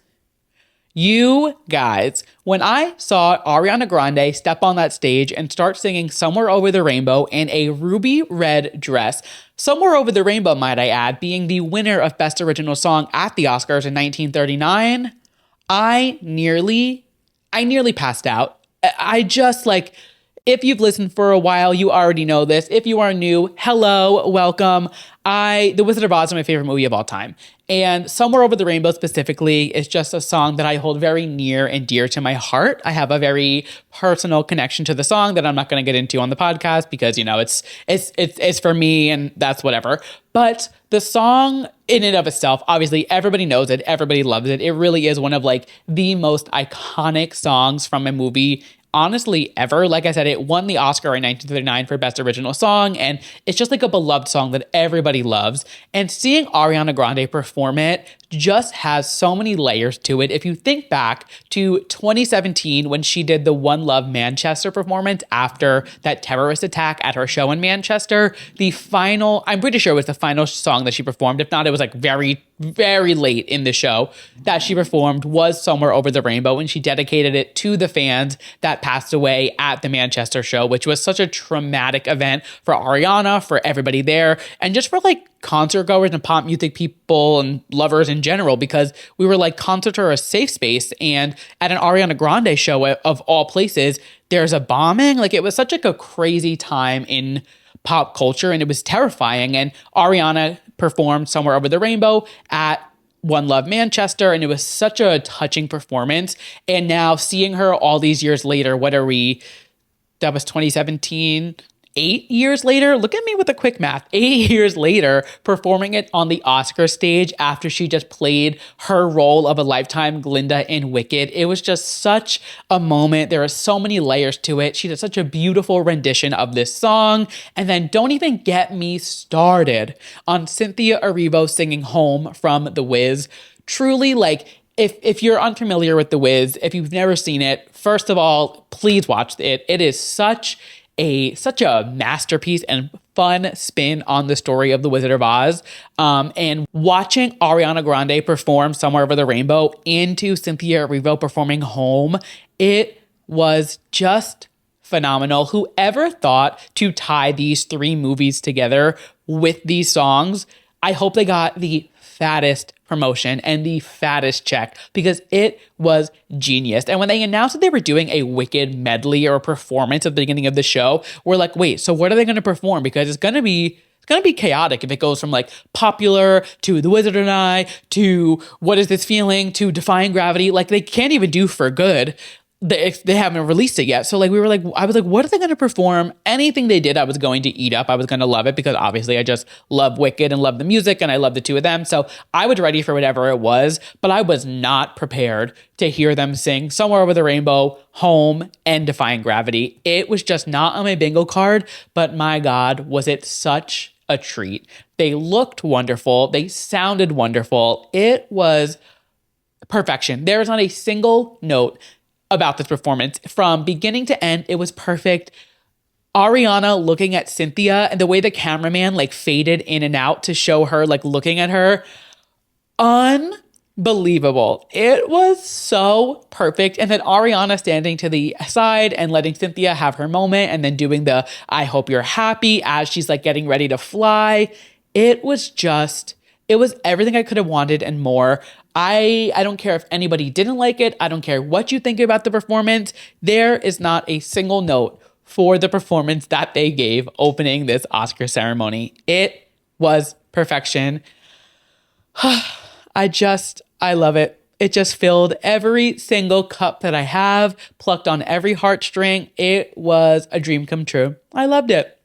when I saw Ariana Grande step on that stage and start singing Somewhere Over the Rainbow in a ruby red dress, Somewhere Over the Rainbow, might I add, being the winner of Best Original Song at the Oscars in 1939, I nearly passed out. I just if you've listened for a while, you already know this. If you are new, hello, welcome. The Wizard of Oz is my favorite movie of all time. And Somewhere Over the Rainbow specifically is just a song that I hold very near and dear to my heart. I have a very personal connection to the song that I'm not going to get into on the podcast because, it's for me and that's whatever. But the song in and of itself, obviously everybody knows it. Everybody loves it. It really is one of the most iconic songs from a movie honestly ever. Like I said, it won the Oscar in 1939 for Best Original Song, and it's just a beloved song that everybody loves. And seeing Ariana Grande perform it just has so many layers to it. If you think back to 2017 when she did the One Love Manchester performance after that terrorist attack at her show in Manchester, I'm pretty sure it was the final song that she performed. If not, it was very, very late in the show that she performed was Somewhere Over the Rainbow, and she dedicated it to the fans that passed away at the Manchester show, which was such a traumatic event for Ariana, for everybody there, and just for concert goers and pop music people and lovers in general, because we were concerts are a safe space. And at an Ariana Grande show of all places, there's a bombing. It was such a crazy time in pop culture, and it was terrifying. And Ariana performed Somewhere Over the Rainbow at One Love Manchester, and it was such a touching performance. And now seeing her all these years later, that was 2017, 8 years later, look at me with the quick math, 8 years later, performing it on the Oscar stage after she just played her role of a lifetime Glinda in Wicked. It was just such a moment. There are so many layers to it. She did such a beautiful rendition of this song. And then don't even get me started on Cynthia Erivo singing Home from The Wiz. Truly, if you're unfamiliar with The Wiz, if you've never seen it, first of all, please watch it. It is such a masterpiece and fun spin on the story of the Wizard of Oz. And watching Ariana Grande perform Somewhere Over the Rainbow into Cynthia Erivo performing Home, it was just phenomenal. Whoever thought to tie these three movies together with these songs, I hope they got the fattest promotion and the fattest check because it was genius. And when they announced that they were doing a Wicked medley or a performance at the beginning of the show, we're like, wait, so what are they going to perform? Because it's going to be chaotic if it goes from Popular to The Wizard and I to What Is This Feeling to Defying Gravity. They can't even do For Good. They haven't released it yet. So I was like, what are they going to perform? Anything they did, I was going to eat up. I was going to love it because obviously I just love Wicked and love the music and I love the two of them. So I was ready for whatever it was, but I was not prepared to hear them sing Somewhere Over the Rainbow, Home, and Defying Gravity. It was just not on my bingo card, but my God, was it such a treat. They looked wonderful. They sounded wonderful. It was perfection. There is not a single note about this performance. From beginning to end, it was perfect. Ariana looking at Cynthia and the way the cameraman faded in and out to show her looking at her. Unbelievable. It was so perfect. And then Ariana standing to the side and letting Cynthia have her moment and then doing the I hope you're happy as she's getting ready to fly. It was everything I could have wanted and more. I don't care if anybody didn't like it. I don't care what you think about the performance. There is not a single note for the performance that they gave opening this Oscar ceremony. It was perfection. I love it. It just filled every single cup that I have, plucked on every heartstring. It was a dream come true. I loved it.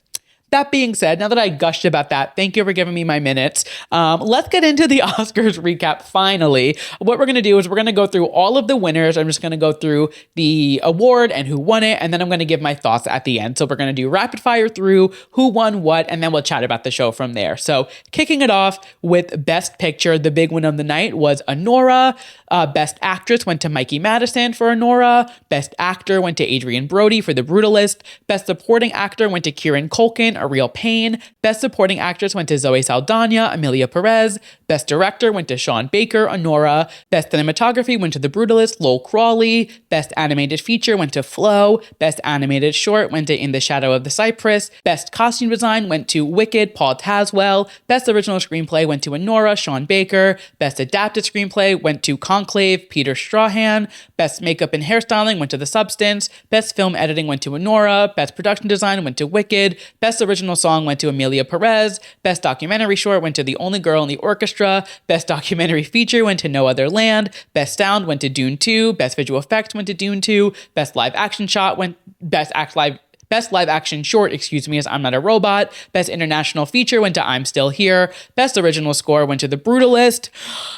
That being said, now that I gushed about that, thank you for giving me my minutes. Let's get into the Oscars recap finally. What we're going to do is we're going to go through all of the winners. I'm just going to go through the award and who won it, and then I'm going to give my thoughts at the end. So we're going to do rapid fire through who won what, and then we'll chat about the show from there. So kicking it off with Best Picture, the big win of the night was Anora. Best Actress went to Mikey Madison for Anora. Best Actor went to Adrian Brody for The Brutalist. Best Supporting Actor went to Kieran Culkin A Real Pain. Best Supporting Actress went to Zoe Saldana, Emilia Perez. Best Director went to Sean Baker, Honora. Best Cinematography went to The Brutalist, Lowell Crawley. Best Animated Feature went to Flow. Best Animated Short went to In the Shadow of the Cypress. Best Costume Design went to Wicked, Paul Tazwell. Best Original Screenplay went to Honora, Sean Baker. Best Adapted Screenplay went to Conclave, Peter Strahan. Best Makeup and Hairstyling went to The Substance. Best Film Editing went to Honora. Best Production Design went to Wicked. Best Original Song went to Emilia Perez. Best Documentary Short went to The Only Girl in the Orchestra. Best Documentary Feature went to No Other Land. Best Sound went to Dune 2. Best Visual Effects went to Dune 2. Best Live Action Shot went Best Live Action Short, as I'm Not a Robot. Best International Feature went to I'm Still Here. Best Original Score went to The Brutalist.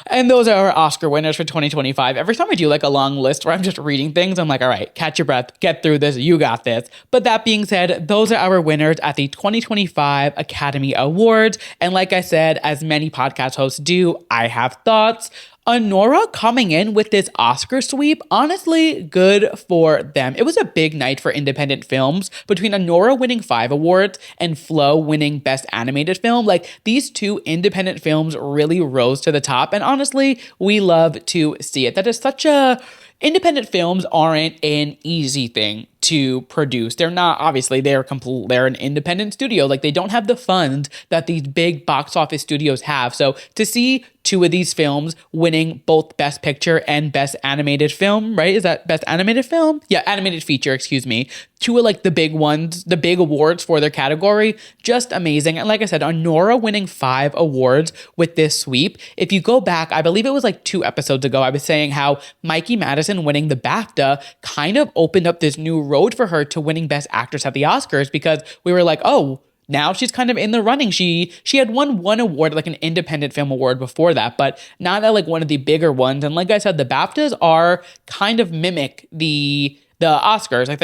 And those are our Oscar winners for 2025. Every time I do like a long list where I'm just reading things, I'm like, all right, catch your breath, get through this, you got this. But that being said, those are our winners at the 2025 Academy Awards. And like I said, as many podcast hosts do, I have thoughts. Honora coming in with this Oscar sweep, honestly, good for them. It was a big night for independent films between Honora winning 5 awards and Flow winning Best Animated Film. Like, these two independent films really rose to the top, and honestly, we love to see it. That is such a... Independent films aren't an easy thing to produce. They're not, obviously, they're an independent studio. Like, they don't have the funds that these big box office studios have. So to see two of these films winning both Best Picture and Best Animated Film, right? Is that Best Animated Film? Yeah, Animated Feature, excuse me. Two of like the big ones, the big awards for their category, just amazing. And like I said, Honora winning 5 awards with this sweep. If you go back, I believe it was like 2 episodes ago, I was saying how Mikey Madison winning the BAFTA kind of opened up this new road for her to winning Best Actress at the Oscars, because we were like, oh, now she's kind of in the running. She had won one award, like an independent film award before that, but not at like one of the bigger ones. And like I said, the BAFTAs are kind of mimic the Oscars. Like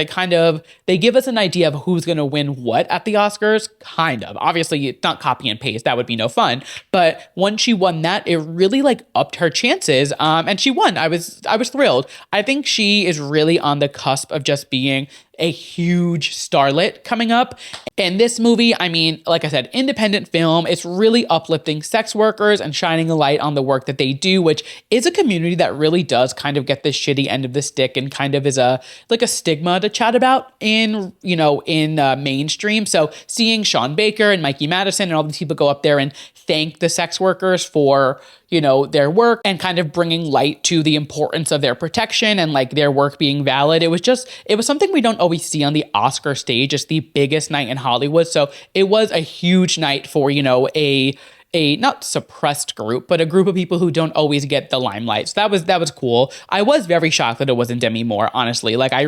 they give us an idea of who's going to win what at the Oscars, kind of. Obviously, it's not copy and paste. That would be no fun. But once she won that, it really like upped her chances. And she won. I was thrilled. I think she is really on the cusp of just being a huge starlet coming up. And this movie, I mean, like I said, independent film, it's really uplifting sex workers and shining a light on the work that they do, which is a community that really does kind of get the shitty end of the stick and kind of is a stigma to chat about in mainstream. So seeing Sean Baker and Mikey Madison and all these people go up there and thank the sex workers for their work and kind of bringing light to the importance of their protection and like their work being valid. It was something we don't always see on the Oscar stage. It's the biggest night in Hollywood. So it was a huge night for, a not suppressed group, but a group of people who don't always get the limelight. So that was cool. I was very shocked that it wasn't Demi Moore, honestly. Like I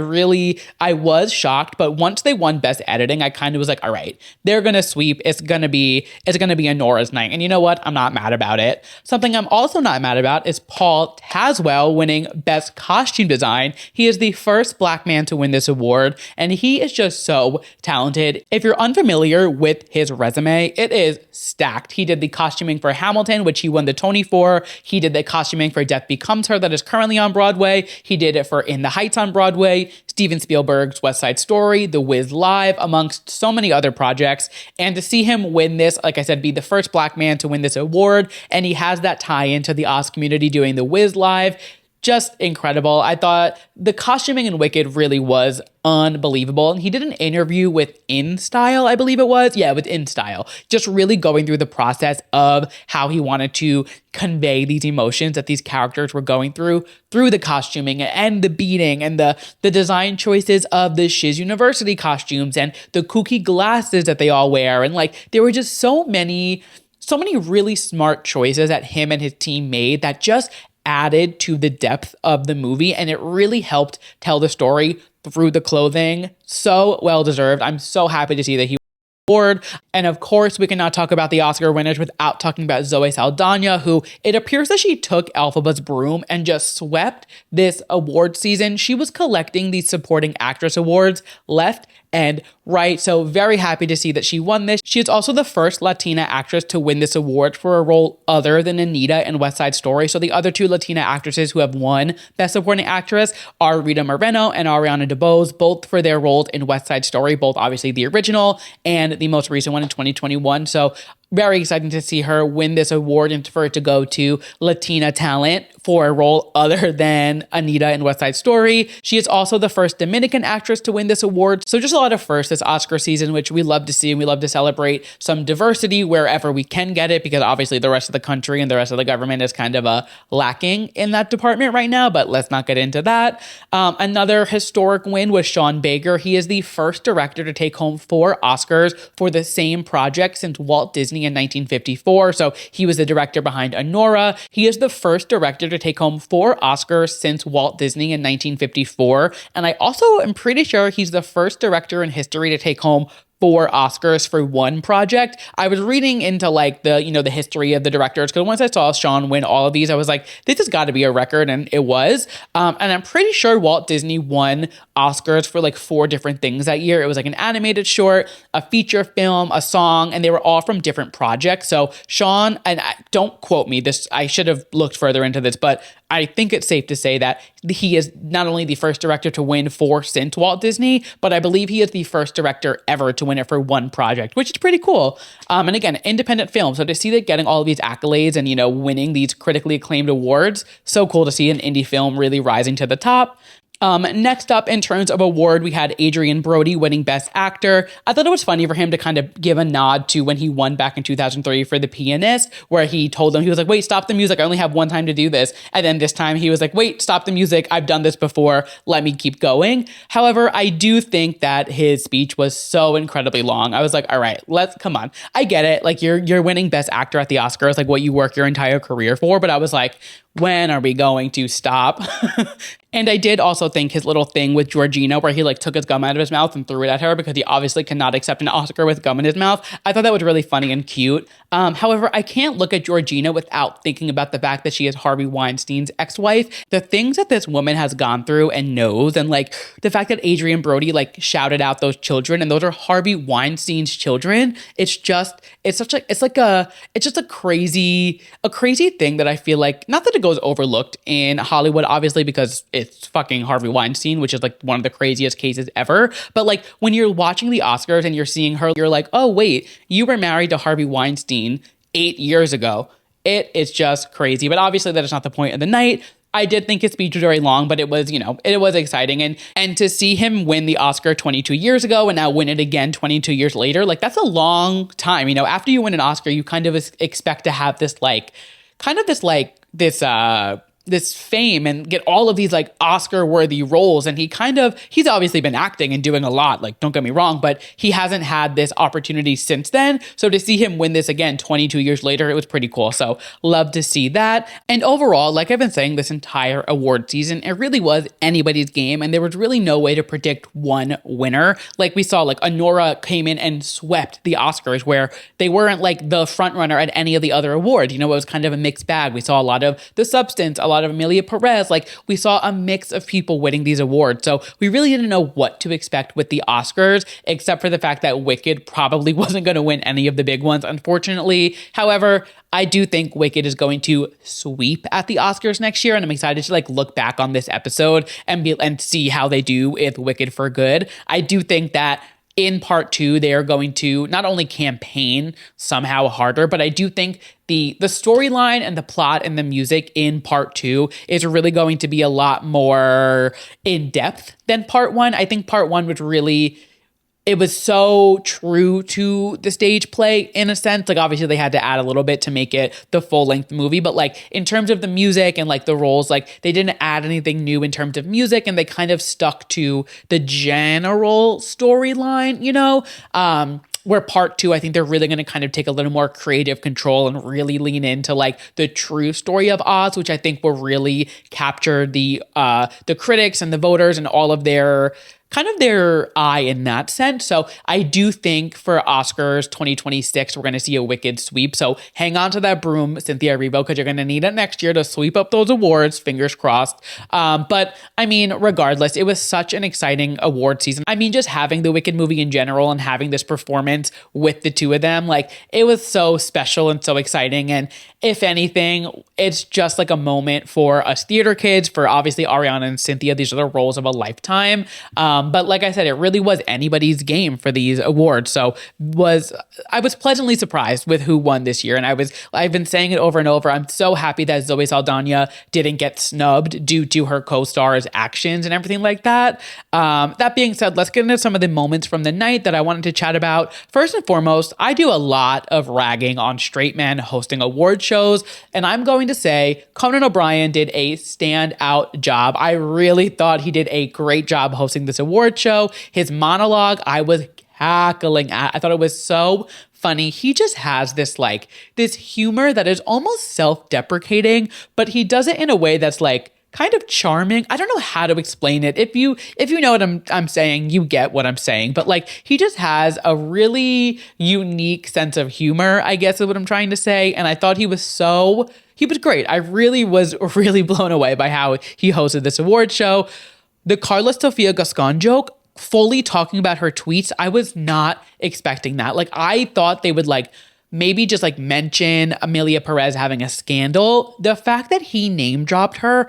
was shocked, but once they won Best Editing, I kind of was like, all right, they're gonna sweep. It's gonna be Honora's night. And you know what? I'm not mad about it. Something I'm also not mad about is Paul Tazwell winning Best Costume Design. He is the first Black man to win this award, and he is just so talented. If you're unfamiliar with his resume, it is stacked. He did the costuming for Hamilton, which he won the Tony for. He did the costuming for Death Becomes Her, that is currently on Broadway. He did it for In the Heights on Broadway, Steven Spielberg's West Side Story, The Wiz Live, amongst so many other projects. And to see him win this, like I said, be the first Black man to win this award, and he has that tie into the Oz community doing The Wiz Live, just incredible. I thought the costuming in Wicked really was unbelievable. And he did an interview with InStyle, I believe it was. Yeah, with InStyle. Just really going through the process of how he wanted to convey these emotions that these characters were going through the costuming and the beating and the design choices of the Shiz University costumes and the kooky glasses that they all wear. And like, there were just so many really smart choices that him and his team made that just added to the depth of the movie, and it really helped tell the story through the clothing. So well deserved. I'm so happy to see that he award. And of course, we cannot talk about the Oscar winners without talking about Zoe Saldana, who it appears that she took Elphaba's broom and just swept this award season. She was collecting these supporting actress awards left end right. So very happy to see that she won this. She is also the first Latina actress to win this award for a role other than Anita in West Side Story. So the other two Latina actresses who have won Best Supporting Actress are Rita Moreno and Ariana DeBose, both for their roles in West Side Story, both obviously the original and the most recent one in 2021. So very exciting to see her win this award and for it to go to Latina talent for a role other than Anita in West Side Story. She is also the first Dominican actress to win this award. So just a lot of firsts this Oscar season, which we love to see, and we love to celebrate some diversity wherever we can get it, because obviously the rest of the country and the rest of the government is kind of lacking in that department right now, but let's not get into that. Another historic win was Sean Baker. He is the first director to take home 4 Oscars for the same project since Walt Disney in 1954. So he was the director behind Anora. He is the first director to take home 4 Oscars since Walt Disney in 1954. And I also am pretty sure he's the first director in history to take home 4 Oscars for one project. I was reading into like the history of the directors, because once I saw Sean win all of these, I was like, this has got to be a record, and it was. And I'm pretty sure Walt Disney won Oscars for like 4 different things that year. It was like an animated short, a feature film, a song, and they were all from different projects. So Sean, and don't quote me, this, I should have looked further into this, but I think it's safe to say that he is not only the first director to win 4 since Walt Disney, but I believe he is the first director ever to win it for one project, which is pretty cool. And again, independent film. So to see that getting all of these accolades and, winning these critically acclaimed awards, so cool to see an indie film really rising to the top. Next up, in terms of award, we had Adrian Brody winning Best Actor. I thought it was funny for him to kind of give a nod to when he won back in 2003 for The Pianist, where he told them, he was like, wait, stop the music. I only have one time to do this. And then this time he was like, wait, stop the music. I've done this before. Let me keep going. However, I do think that his speech was so incredibly long. I was like, all right, come on. I get it. Like you're winning Best Actor at the Oscars, like what you work your entire career for. But I was like, when are we going to stop? And I did also think his little thing with Georgina, where he like took his gum out of his mouth and threw it at her because he obviously cannot accept an Oscar with gum in his mouth. I thought that was really funny and cute. However, I can't look at Georgina without thinking about the fact that she is Harvey Weinstein's ex-wife. The things that this woman has gone through and knows, and like the fact that Adrian Brody like shouted out those children, and those are Harvey Weinstein's children. It's just a crazy thing that I feel like, not that it goes overlooked in Hollywood, obviously, because it's fucking Harvey Weinstein, which is like one of the craziest cases ever. But like when you're watching the Oscars and you're seeing her, you're like, oh wait, you were married to Harvey Weinstein 8 years ago. It is just crazy. But obviously that is not the point of the night. I did think his speech was very long, but it was, it was exciting. And to see him win the Oscar 22 years ago and now win it again 22 years later, like that's a long time. After you win an Oscar, you kind of expect to have this fame and get all of these like Oscar worthy roles. And he's obviously been acting and doing a lot, like don't get me wrong, but he hasn't had this opportunity since then. So to see him win this again 22 years later, it was pretty cool. So love to see that. And overall, like I've been saying this entire award season, it really was anybody's game. And there was really no way to predict one winner. Like we saw, like Anora came in and swept the Oscars, where they weren't like the front runner at any of the other awards. It was kind of a mixed bag. We saw a lot of The Substance, a lot of Amelia Perez. Like we saw a mix of people winning these awards. So we really didn't know what to expect with the Oscars, except for the fact that Wicked probably wasn't going to win any of the big ones, unfortunately. However, I do think Wicked is going to sweep at the Oscars next year, and I'm excited to like look back on this episode and see how they do with Wicked for Good. I do think that in part 2, they are going to not only campaign somehow harder, but I do think the storyline and the plot and the music in part 2 is really going to be a lot more in depth than part 1. I think part 1 was really, it was so true to the stage play in a sense. Like obviously they had to add a little bit to make it the full length movie, but like in terms of the music and like the roles, like they didn't add anything new in terms of music, and they kind of stuck to the general storyline, where part 2, I think they're really going to kind of take a little more creative control and really lean into like the true story of Oz, which I think will really capture the critics and the voters and all of their kind of their eye in that sense. So I do think for Oscars 2026, we're going to see a wicked sweep. So hang on to that broom, Cynthia Erivo, because you're going to need it next year to sweep up those awards, fingers crossed. But I mean, regardless, it was such an exciting award season. I mean, just having the Wicked movie in general and having this performance with the two of them, like it was so special and so exciting. And if anything, it's just like a moment for us theater kids, for obviously Ariana and Cynthia. These are the roles of a lifetime. But like I said, it really was anybody's game for these awards. So I was pleasantly surprised with who won this year. And I've been saying it over and over. I'm so happy that Zoe Saldana didn't get snubbed due to her co-star's actions and everything like that. That being said, let's get into some of the moments from the night that I wanted to chat about. First and foremost, I do a lot of ragging on straight men hosting award shows, and I'm going to say Conan O'Brien did a standout job. I really thought he did a great job hosting this award show. His monologue, I was cackling at. I thought it was so funny. He just has this humor that is almost self-deprecating, but he does it in a way that's like kind of charming. I don't know how to explain it. If you know what I'm saying, you get what I'm saying. But like he just has a really unique sense of humor, I guess is what I'm trying to say. And I thought he was great. I really was blown away by how he hosted this award show. The Carla Sofia Gascon joke, fully talking about her tweets, I was not expecting that. Like I thought they would maybe just mention Amelia Perez having a scandal. The fact that he name dropped her,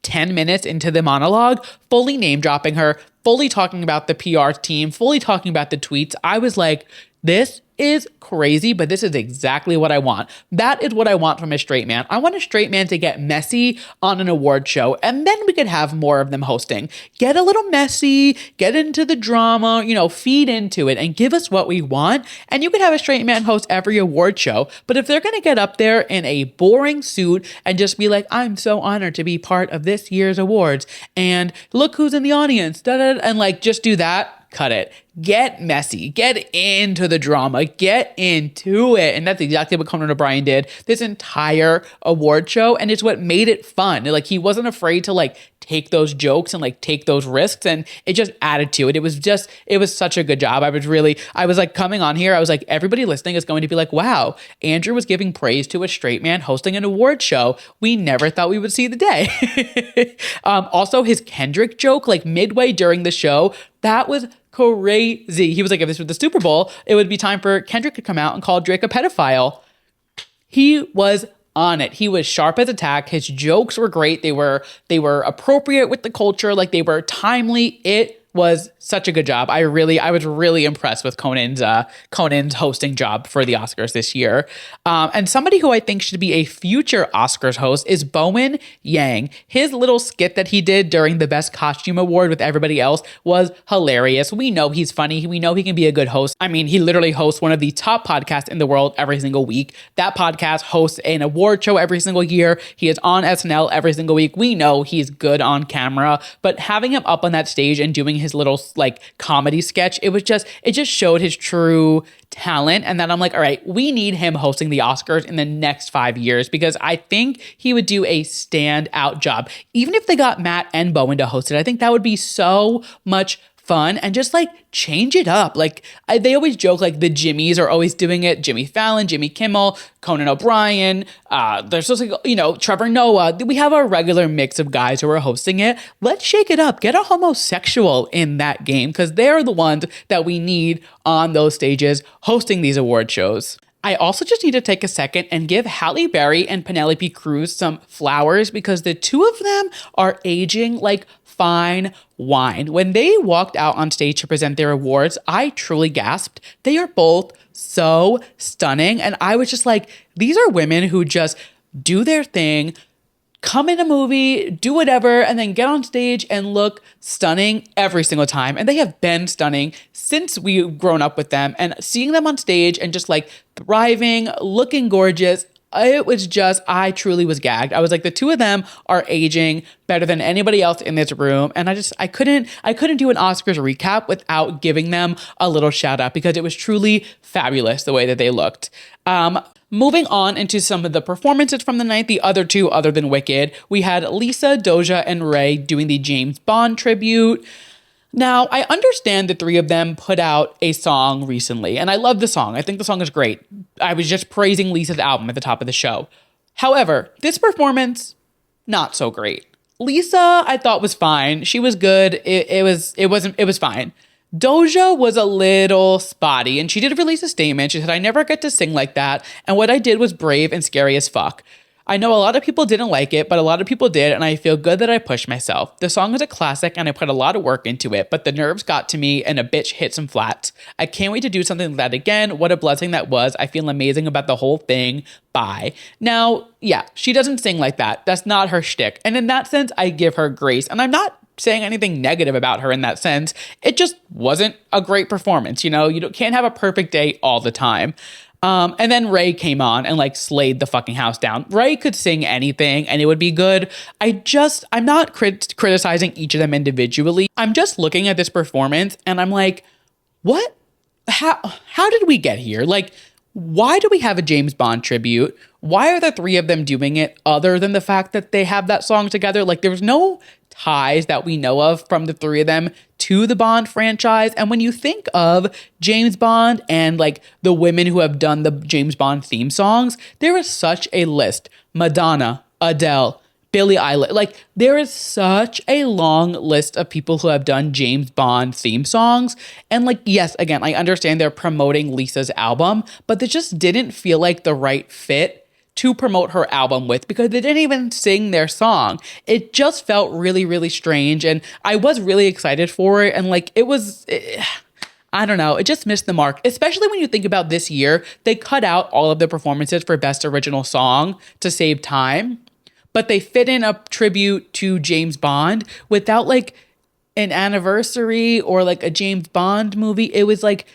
10 minutes into the monologue, fully name dropping her, fully talking about the PR team, fully talking about the tweets. I was like, this is crazy, but this is exactly what I want. That is what I want from a straight man. I want a straight man to get messy on an award show, and then we could have more of them hosting. Get a little messy, get into the drama, feed into it and give us what we want. And you could have a straight man host every award show. But if they're going to get up there in a boring suit and just be like, I'm so honored to be part of this year's awards, and look who's in the audience, and just do that, cut it. Get messy, get into the drama, get into it. And that's exactly what Conan O'Brien did this entire award show. And it's what made it fun. He wasn't afraid to take those jokes and take those risks, and it just added to it. It was such a good job. I was coming on here, I was like, everybody listening is going to be like, wow, Andrew was giving praise to a straight man hosting an award show. We never thought we would see the day. Also, his Kendrick joke, midway during the show, that was crazy. He was like, if this was the Super Bowl, it would be time for Kendrick to come out and call Drake a pedophile. He was on it. He was sharp as a tack. His jokes were great. They were appropriate with the culture. They were timely. It was such a good job. I was really impressed with Conan's hosting job for the Oscars this year. And somebody who I think should be a future Oscars host is Bowen Yang. His little skit that he did during the Best Costume Award with everybody else was hilarious. We know he's funny. We know he can be a good host. I mean, he literally hosts one of the top podcasts in the world every single week. That podcast hosts an award show every single year. He is on SNL every single week. We know he's good on camera, but having him up on that stage and doing his little comedy sketch, it just showed his true talent. And then I'm like, all right, we need him hosting the Oscars in the next 5 years, because I think he would do a standout job. Even if they got Matt and Bowen to host it, I think that would be so much fun and just change it up. They always joke the Jimmys are always doing it. Jimmy Fallon, Jimmy Kimmel, Conan O'Brien. There's just Trevor Noah. We have our regular mix of guys who are hosting it. Let's shake it up. Get a homosexual in that game, because they're the ones that we need on those stages hosting these award shows. I also just need to take a second and give Halle Berry and Penelope Cruz some flowers, because the two of them are aging like fine wine. When they walked out on stage to present their awards, I truly gasped. They are both so stunning. And I was just like, these are women who just do their thing, come in a movie, do whatever, and then get on stage and look stunning every single time. And they have been stunning since we've grown up with them. And seeing them on stage and just thriving, looking gorgeous, it was just, I truly was gagged. I was like, the two of them are aging better than anybody else in this room. And I couldn't do an Oscars recap without giving them a little shout out, because it was truly fabulous the way that they looked. Moving on into some of the performances from the night, the other two other than Wicked, we had Lisa, Doja, and Ray doing the James Bond tribute. Now, I understand the three of them put out a song recently, and I love the song. I think the song is great. I was just praising Lisa's album at the top of the show. However, this performance, not so great. Lisa, I thought was fine. She was good. It was fine. Doja was a little spotty, and she did release a statement. She said, "I never get to sing like that, and what I did was brave and scary as fuck. I know a lot of people didn't like it, but a lot of people did, and I feel good that I pushed myself. The song is a classic, and I put a lot of work into it, but the nerves got to me, and a bitch hit some flats. I can't wait to do something like that again. What a blessing that was. I feel amazing about the whole thing. Bye." Now, yeah, she doesn't sing like that. That's not her shtick. And in that sense, I give her grace, and I'm not saying anything negative about her in that sense. It just wasn't a great performance. You know, can't have a perfect day all the time. And then Ray came on and like slayed the fucking house down. Ray could sing anything and it would be good. I'm not criticizing each of them individually. I'm just looking at this performance and I'm like, what? How did we get here? Like, why do we have a James Bond tribute? Why are the three of them doing it other than the fact that they have that song together? Like, there's no ties that we know of from the three of them to the Bond franchise. And when you think of James Bond and like the women who have done the James Bond theme songs, there is such a list. Madonna, Adele, Billie Eilish. Like, there is such a long list of people who have done James Bond theme songs. And like, yes, again, I understand they're promoting Lisa's album, but they just didn't feel like the right fit to promote her album with, because they didn't even sing their song. It just felt really, really strange. And I was really excited for it. And like, I don't know, it just missed the mark, especially when you think about this year. They cut out all of the performances for Best Original Song to save time, but they fit in a tribute to James Bond without like an anniversary or like a James Bond movie. It was like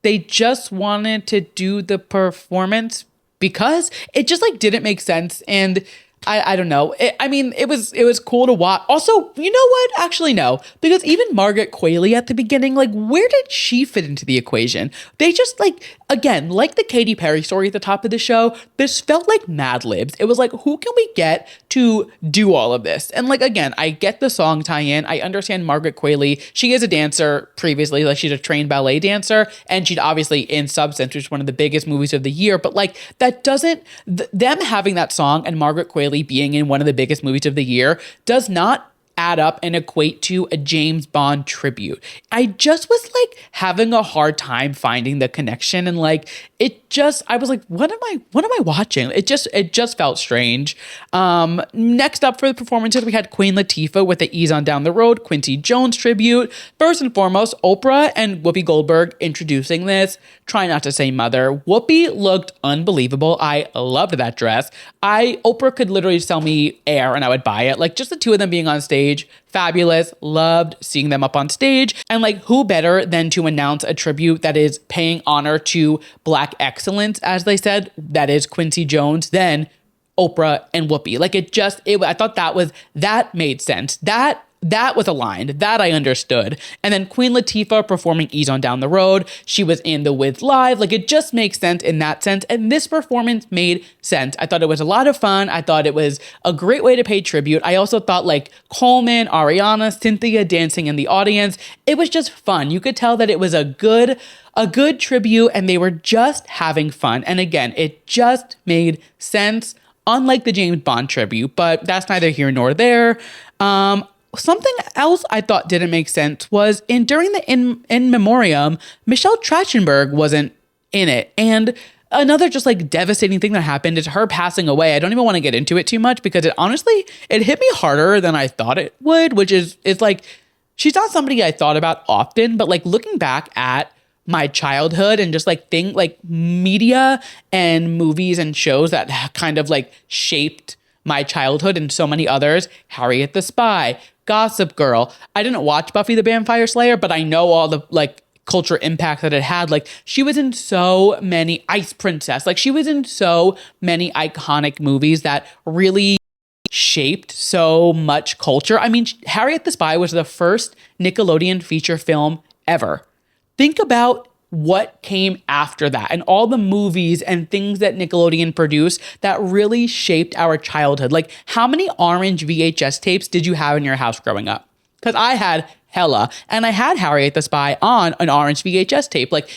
they just wanted to do the performance because it just like didn't make sense. And I don't know. It was cool to watch. Also, you know what? Actually, no. Because even Margaret Qualley at the beginning, like, where did she fit into the equation? They just, like, again, like the Katy Perry story at the top of the show, this felt like Mad Libs. It was like, who can we get to do all of this? And, like, again, I get the song tie-in. I understand Margaret Qualley. She is a dancer previously. Like, she's a trained ballet dancer. And she'd obviously in Substance, which is one of the biggest movies of the year. But, like, that doesn't... them having that song and Margaret Qualley being in one of the biggest movies of the year does not add up and equate to a James Bond tribute. I just was like having a hard time finding the connection, and like I was like, what am I watching? It just felt strange. Next up for the performances, we had Queen Latifah with the Ease on Down the Road, Quincy Jones tribute. First and foremost, Oprah and Whoopi Goldberg introducing this. Try not to say mother. Whoopi looked unbelievable. I loved that dress. Oprah could literally sell me air and I would buy it. Like, just the two of them being on stage, fabulous. Loved seeing them up on stage. And like, who better than to announce a tribute that is paying honor to Black excellence, as they said, that is Quincy Jones, than Oprah and Whoopi. Like, I thought that made sense. That was aligned. That I understood. And then Queen Latifah performing Ease on Down the Road. She was in the Wiz Live. Like, it just makes sense in that sense. And this performance made sense. I thought it was a lot of fun. I thought it was a great way to pay tribute. I also thought like Coleman, Ariana, Cynthia dancing in the audience. It was just fun. You could tell that it was a good tribute and they were just having fun. And again, it just made sense, unlike the James Bond tribute, but that's neither here nor there. Something else I thought didn't make sense was during the in memoriam, Michelle Trachtenberg wasn't in it. And another just like devastating thing that happened is her passing away. I don't even want to get into it too much because it hit me harder than I thought it would, which is like, she's not somebody I thought about often, but like looking back at my childhood and just like media and movies and shows that kind of like shaped my childhood and so many others, Harriet the Spy, Gossip Girl. I didn't watch Buffy the Vampire Slayer, but I know all the like culture impact that it had. Like, she was in so many, Ice Princess, like she was in so many iconic movies that really shaped so much culture. I mean, Harriet the Spy was the first Nickelodeon feature film ever. Think about what came after that and all the movies and things that Nickelodeon produced that really shaped our childhood. Like, how many orange VHS tapes did you have in your house growing up? because I had hella, and I had Harriet the Spy on an orange VHS tape. Like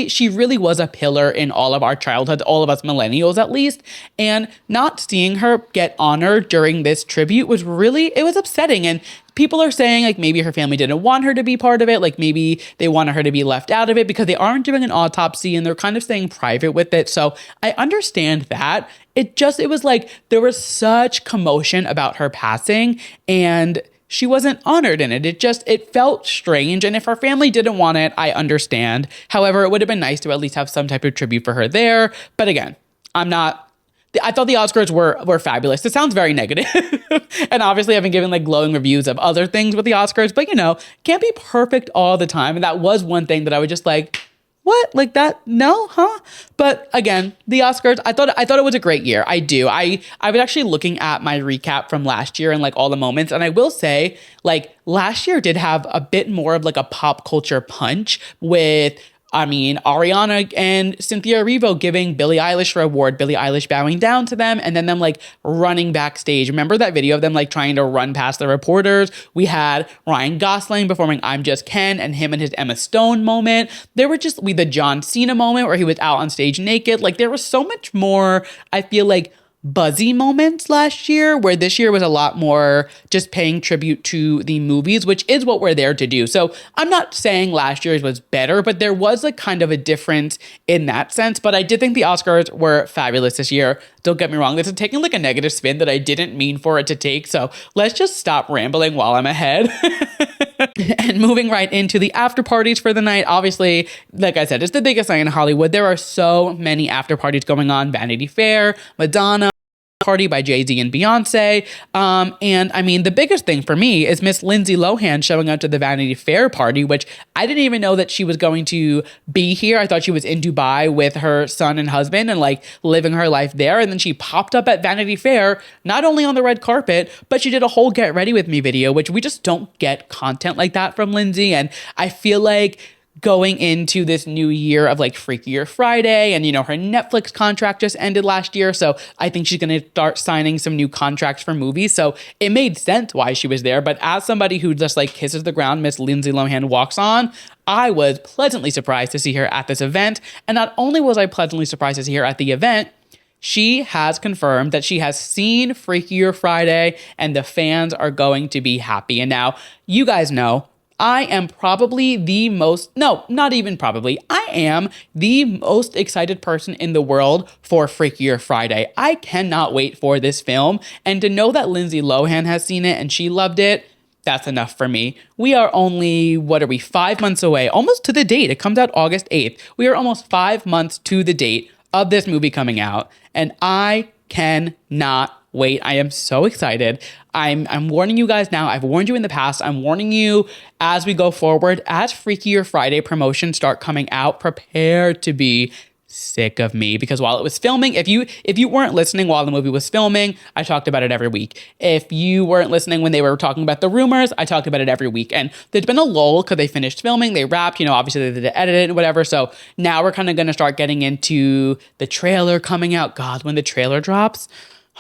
she really was a pillar in all of our childhood, all of us millennials at least. And not seeing her get honored during this tribute was it was upsetting. And people are saying like maybe her family didn't want her to be part of it. Like maybe they wanted her to be left out of it because they aren't doing an autopsy and they're kind of staying private with it. So I understand that. It was like there was such commotion about her passing and she wasn't honored in it. It felt strange. And if her family didn't want it, I understand. However, it would have been nice to at least have some type of tribute for her there. But again, I thought the Oscars were fabulous. It sounds very negative. And obviously I've been giving like glowing reviews of other things with the Oscars, but can't be perfect all the time. And that was one thing that I was just like, what? Like that? No, huh? But again, the Oscars, I thought it was a great year. I do. I was actually looking at my recap from last year and like all the moments. And I will say like last year did have a bit more of like a pop culture punch with Ariana and Cynthia Erivo giving Billie Eilish her award, Billie Eilish bowing down to them, and then them like running backstage. Remember that video of them like trying to run past the reporters? We had Ryan Gosling performing I'm Just Ken and him and his Emma Stone moment. There were the John Cena moment where he was out on stage naked. Like there was so much more, I feel like, buzzy moments last year, where this year was a lot more just paying tribute to the movies, which is what we're there to do. So I'm not saying last year's was better, but there was like kind of a difference in that sense. But I did think the Oscars were fabulous this year. Don't get me wrong. This is taking like a negative spin that I didn't mean for it to take. So let's just stop rambling while I'm ahead. And moving right into the after parties for the night. Obviously, like I said, it's the biggest night in Hollywood. There are so many after parties going on. Vanity Fair, Madonna, Party by Jay-Z and Beyonce. The biggest thing for me is Miss Lindsay Lohan showing up to the Vanity Fair party, which I didn't even know that she was going to be here. I thought she was in Dubai with her son and husband and like living her life there. And then she popped up at Vanity Fair, not only on the red carpet, but she did a whole Get Ready With Me video, which we just don't get content like that from Lindsay. And I feel like going into this new year of like Freakier Friday and, her Netflix contract just ended last year. So I think she's going to start signing some new contracts for movies. So it made sense why she was there. But as somebody who just like kisses the ground, Miss Lindsay Lohan walks on, I was pleasantly surprised to see her at this event. And not only was I pleasantly surprised to see her at the event, she has confirmed that she has seen Freakier Friday and the fans are going to be happy. And now you guys know I am probably I am the most excited person in the world for Freakier Friday. I cannot wait for this film. And to know that Lindsay Lohan has seen it and she loved it, that's enough for me. We are only, 5 months away, almost to the date. It comes out August 8th. We are almost 5 months to the date of this movie coming out. And I cannot wait. I am so excited. I'm warning you guys now. I've warned you in the past. I'm warning you as we go forward. As Freakier Friday promotions start coming out, prepare to be sick of me, because while it was filming, if you weren't listening while the movie was filming, I talked about it every week. If you weren't listening when they were talking about the rumors, I talked about it every week. And there's been a lull because they finished filming, they wrapped, obviously they did edit it and whatever. So now we're kind of going to start getting into the trailer coming out. God, when the trailer drops,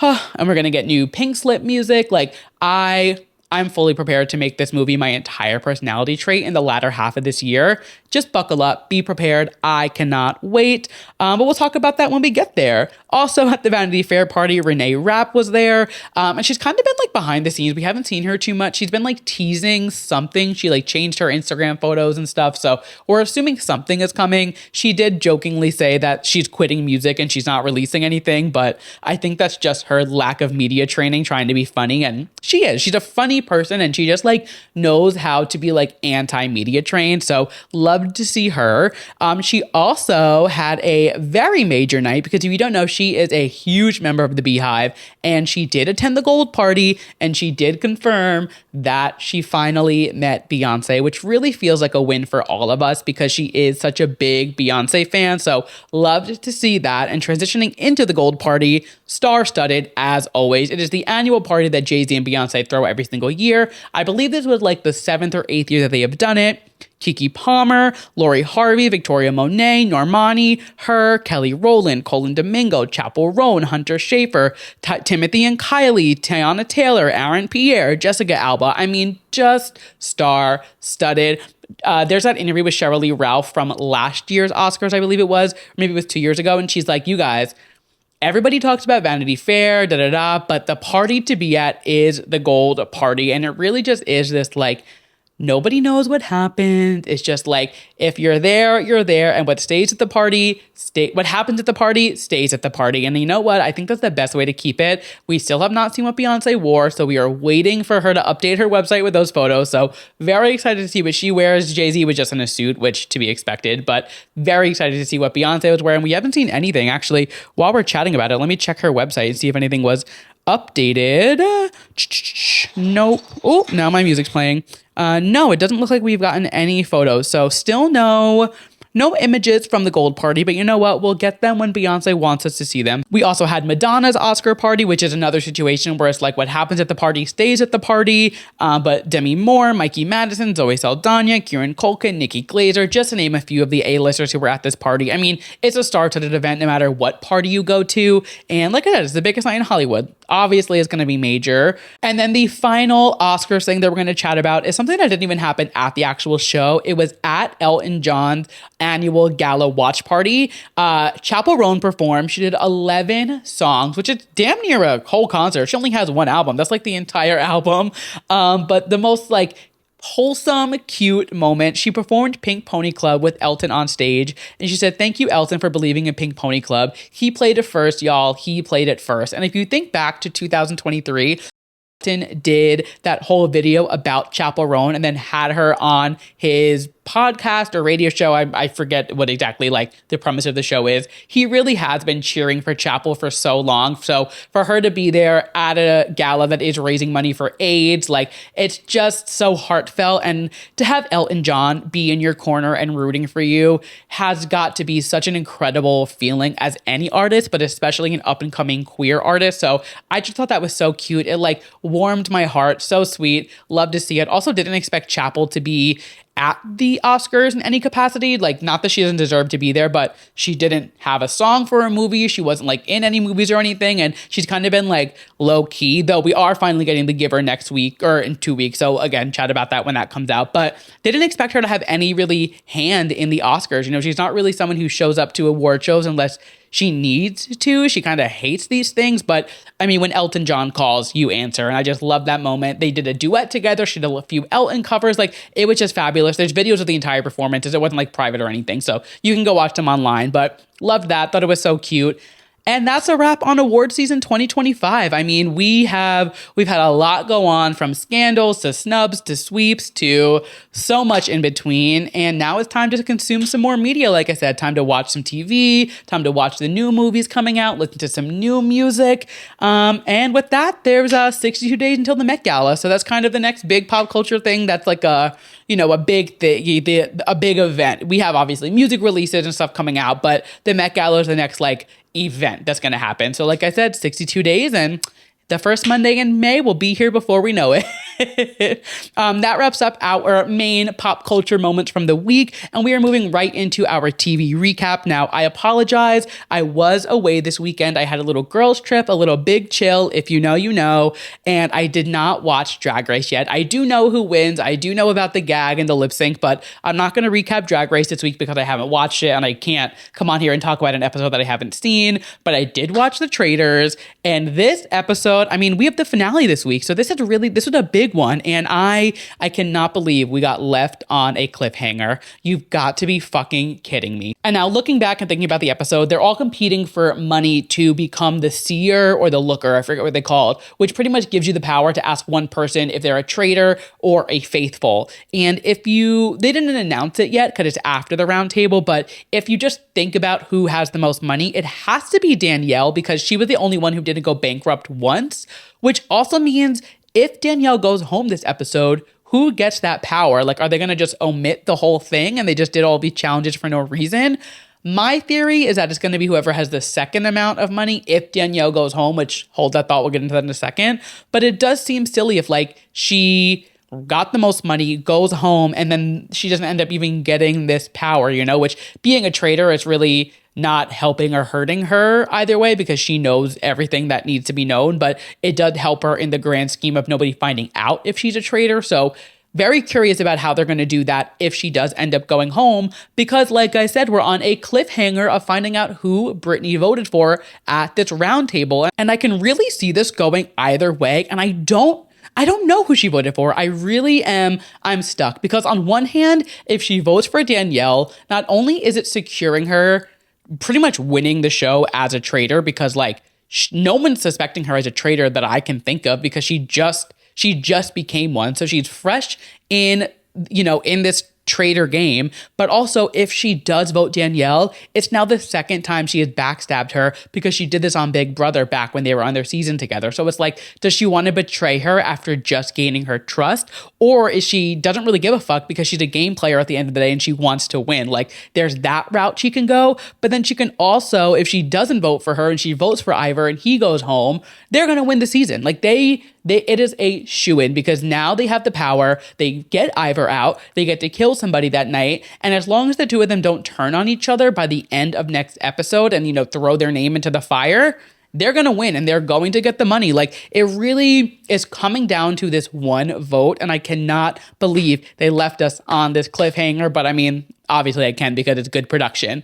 and we're going to get new Pink Slip music. Like I'm fully prepared to make this movie my entire personality trait in the latter half of this year. Just buckle up, be prepared. I cannot wait. But we'll talk about that when we get there. Also at the Vanity Fair party, Renee Rapp was there. And she's kind of been like behind the scenes. We haven't seen her too much. She's been like teasing something. She like changed her Instagram photos and stuff. So we're assuming something is coming. She did jokingly say that she's quitting music and she's not releasing anything. But I think that's just her lack of media training, trying to be funny. And she is. She's a funny person and she just like knows how to be like anti-media trained. So loved to see her. She also had a very major night because if you don't know, she is a huge member of the Beehive and she did attend the Gold Party and she did confirm that she finally met Beyonce, which really feels like a win for all of us because she is such a big Beyonce fan. So loved to see that. And transitioning into the Gold Party, star-studded as always. It is the annual party that Jay-Z and Beyonce throw every single single year. I believe this was like the 7th or 8th year that they have done it. Keke Palmer, Lori Harvey, Victoria Monet, Normani, Her, Kelly Rowland, Colin Domingo, Chapel Roan, Hunter Schafer, Timothy and Kylie, Tiana Taylor, Aaron Pierre, Jessica Alba. I mean, just star-studded. There's that interview with Sheryl Lee Ralph from last year's Oscars, I believe it was, or maybe it was 2 years ago, and she's like, you guys, everybody talks about Vanity Fair, but the party to be at is the gold party, and it really just is this like, nobody knows what happened. It's just like, if you're there, you're there. And what stays at the party, what happens at the party stays at the party. And you know what? I think that's the best way to keep it. We still have not seen what Beyonce wore, so we are waiting for her to update her website with those photos. So very excited to see what she wears. Jay-Z was just in a suit, which to be expected, but very excited to see what Beyonce was wearing. We haven't seen anything. Actually, while we're chatting about it, let me check her website and see if anything was updated. Nope. Oh, now my music's playing. No, it doesn't look like we've gotten any photos. So still no images from the gold party, but you know what? We'll get them when Beyonce wants us to see them. We also had Madonna's Oscar party, which is another situation where it's like what happens at the party stays at the party. But Demi Moore, Mikey Madison, Zoe Saldana, Kieran Culkin, Nikki Glaser, just to name a few of the A-listers who were at this party. I mean, it's a star-studded event no matter what party you go to. And like I said, it's the biggest night in Hollywood. Obviously, it's going to be major. And then the final Oscars thing that we're going to chat about is something that didn't even happen at the actual show. It was at Elton John's annual gala watch party. Chapel Roan performed. She did 11 songs, which is damn near a whole concert. She only has one album. That's like the entire album. But the most like wholesome, cute moment. She performed Pink Pony Club with Elton on stage. And she said, thank you, Elton, for believing in Pink Pony Club. He played it first, y'all. He played it first. And if you think back to 2023, Elton did that whole video about Chapel Roan and then had her on his podcast or radio show. I forget what exactly like the premise of the show is. He really has been cheering for Chapel for so long. So for her to be there at a gala that is raising money for AIDS, like it's just so heartfelt. And to have Elton John be in your corner and rooting for you has got to be such an incredible feeling as any artist, but especially an up and coming queer artist. So I just thought that was so cute. It like warmed my heart. So sweet. Love to see it. Also didn't expect Chapel to be at the Oscars in any capacity. Like, not that she doesn't deserve to be there, but she didn't have a song for a movie. She wasn't like in any movies or anything. And she's kind of been like low key, though we are finally getting The Giver next week or in 2 weeks. So again, chat about that when that comes out. But they didn't expect her to have any really hand in the Oscars. You know, she's not really someone who shows up to award shows unless she needs to. She kind of hates these things. But I mean, when Elton John calls, you answer. And I just love that moment. They did a duet together. She did a few Elton covers. Like, it was just fabulous. There's videos of the entire performance. It wasn't like private or anything. So you can go watch them online. But loved that. Thought it was so cute. And that's a wrap on award season 2025. I mean, we've had a lot go on, from scandals to snubs to sweeps to so much in between. And now it's time to consume some more media. Like I said, time to watch some TV, time to watch the new movies coming out, listen to some new music. And with that, there's 62 days until the Met Gala. So that's kind of the next big pop culture thing. That's like a big thing, a big event. We have obviously music releases and stuff coming out, but the Met Gala is the next like event that's going to happen. So like I said, 62 days and the first Monday in May will be here before we know it. That wraps up our main pop culture moments from the week, and we are moving right into our TV recap. Now, I apologize. I was away this weekend. I had a little girls trip, a little big chill. If you know, you know. And I did not watch Drag Race yet. I do know who wins. I do know about the gag and the lip sync, but I'm not going to recap Drag Race this week because I haven't watched it, and I can't come on here and talk about an episode that I haven't seen. But I did watch the Traitors, and this episode, I mean, we have the finale this week. So this was a big one. And I cannot believe we got left on a cliffhanger. You've got to be fucking kidding me. And now looking back and thinking about the episode, they're all competing for money to become the seer or the looker. I forget what they call it, which pretty much gives you the power to ask one person if they're a traitor or a faithful. And they didn't announce it yet because it's after the round table, but if you just think about who has the most money, it has to be Danielle, because she was the only one who didn't go bankrupt once, which also means if Danielle goes home this episode, who gets that power? Like, are they going to just omit the whole thing and they just did all these challenges for no reason? My theory is that it's going to be whoever has the second amount of money if Danielle goes home, which hold that thought, we'll get into that in a second. But it does seem silly if like she got the most money, goes home, and then she doesn't end up even getting this power, which being a traitor is really not helping or hurting her either way because she knows everything that needs to be known, but it does help her in the grand scheme of nobody finding out if she's a traitor. So very curious about how they're going to do that if she does end up going home, because like I said, we're on a cliffhanger of finding out who Brittany voted for at this roundtable. And I can really see this going either way. And I don't know who she voted for. I'm stuck because on one hand, if she votes for Danielle, not only is it securing her pretty much winning the show as a traitor, because like no one's suspecting her as a traitor that I can think of because she just became one. So she's fresh in this traitor game. But also if she does vote Danielle, it's now the second time she has backstabbed her because she did this on Big Brother back when they were on their season together. So it's like, does she want to betray her after just gaining her trust? Or is she doesn't really give a fuck because she's a game player at the end of the day and she wants to win? Like there's that route she can go. But then she can also, if she doesn't vote for her and she votes for Ivor and he goes home, they're going to win the season. Like it is a shoo-in because now they have the power. They get Ivor out. They get to kill somebody that night. And as long as the two of them don't turn on each other by the end of next episode and, throw their name into the fire, they're going to win and they're going to get the money. Like it really is coming down to this one vote. And I cannot believe they left us on this cliffhanger. But I mean, obviously I can because it's good production.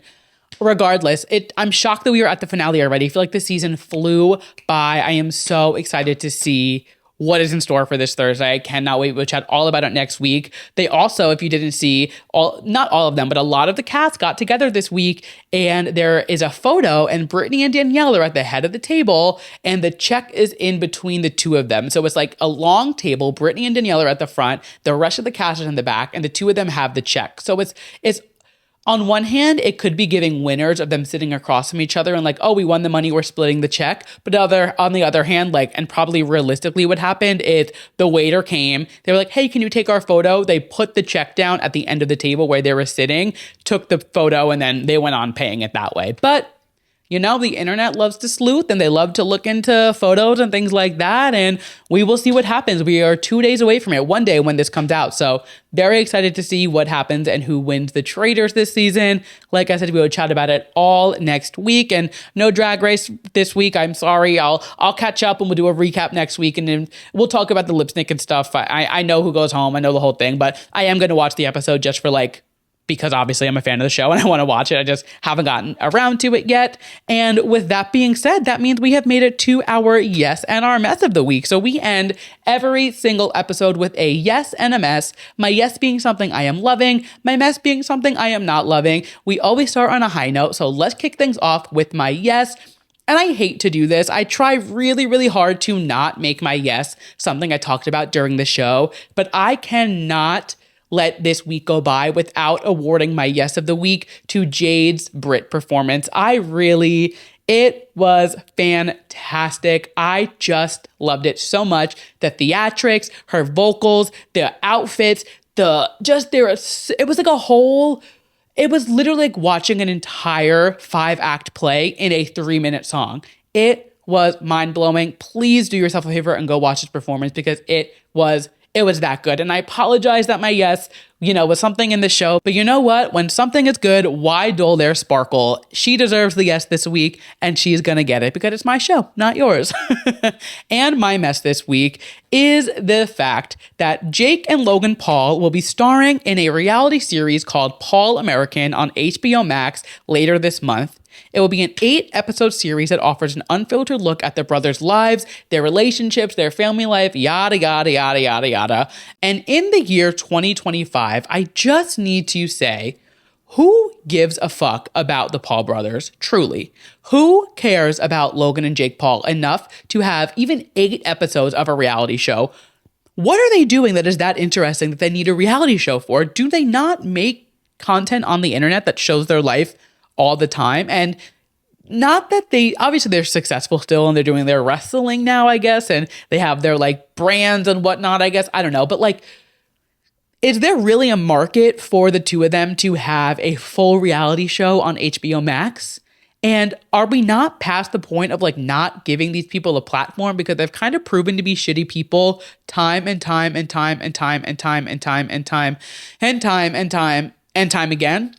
Regardless, I'm shocked that we are at the finale already. I feel like the season flew by. I am so excited to see what is in store for this Thursday. I cannot wait. We'll chat all about it next week. They also, if you didn't see, not all of them, but a lot of the cast got together this week, and there is a photo, and Brittany and Danielle are at the head of the table, and the check is in between the two of them. So it's like a long table. Brittany and Danielle are at the front. The rest of the cast is in the back, and the two of them have the check. So it's on one hand, it could be giving winners of them sitting across from each other and like, oh, we won the money, we're splitting the check. But on the other hand, like, and probably realistically what happened is the waiter came, they were like, hey, can you take our photo? They put the check down at the end of the table where they were sitting, took the photo, and then they went on paying it that way. But the internet loves to sleuth and they love to look into photos and things like that. And we will see what happens. We are 2 days away from it, one day when this comes out. So very excited to see what happens and who wins the Traitors this season. Like I said, we will chat about it all next week, and no Drag Race this week. I'm sorry. I'll catch up and we'll do a recap next week, and then we'll talk about the lip sync and stuff. I know who goes home. I know the whole thing, but I am going to watch the episode just for because obviously I'm a fan of the show and I want to watch it. I just haven't gotten around to it yet. And with that being said, that means we have made it to our yes and our mess of the week. So we end every single episode with a yes and a mess. My yes being something I am loving, my mess being something I am not loving. We always start on a high note. So let's kick things off with my yes. And I hate to do this. I try really, really hard to not make my yes something I talked about during the show, but I cannot let this week go by without awarding my yes of the week to Jade's BRIT performance. It was fantastic. I just loved it so much. The theatrics, her vocals, the outfits, it was literally like watching an entire 5-act play in a 3-minute song. It was mind-blowing. Please do yourself a favor and go watch this performance because it was that good. And I apologize that my yes, was something in the show. But you know what? When something is good, why dull their sparkle? She deserves the yes this week, and she's going to get it because it's my show, not yours. And my mess this week is the fact that Jake and Logan Paul will be starring in a reality series called Paul American on HBO Max later this month. It will be an 8-episode series that offers an unfiltered look at the brothers' lives, their relationships, their family life, yada, yada, yada, yada, yada. And in the year 2025, I just need to say, who gives a fuck about the Paul brothers? Truly. Who cares about Logan and Jake Paul enough to have even 8 episodes of a reality show? What are they doing that is that interesting that they need a reality show for? Do they not make content on the internet that shows their life all the time? And not that obviously they're successful still and they're doing their wrestling now, I guess, and they have their brands and whatnot, I guess. I don't know. But Is there really a market for the two of them to have a full reality show on HBO Max? And are we not past the point of like not giving these people a platform because they've kind of proven to be shitty people time and time and time and time and time and time and time and time and time and time again?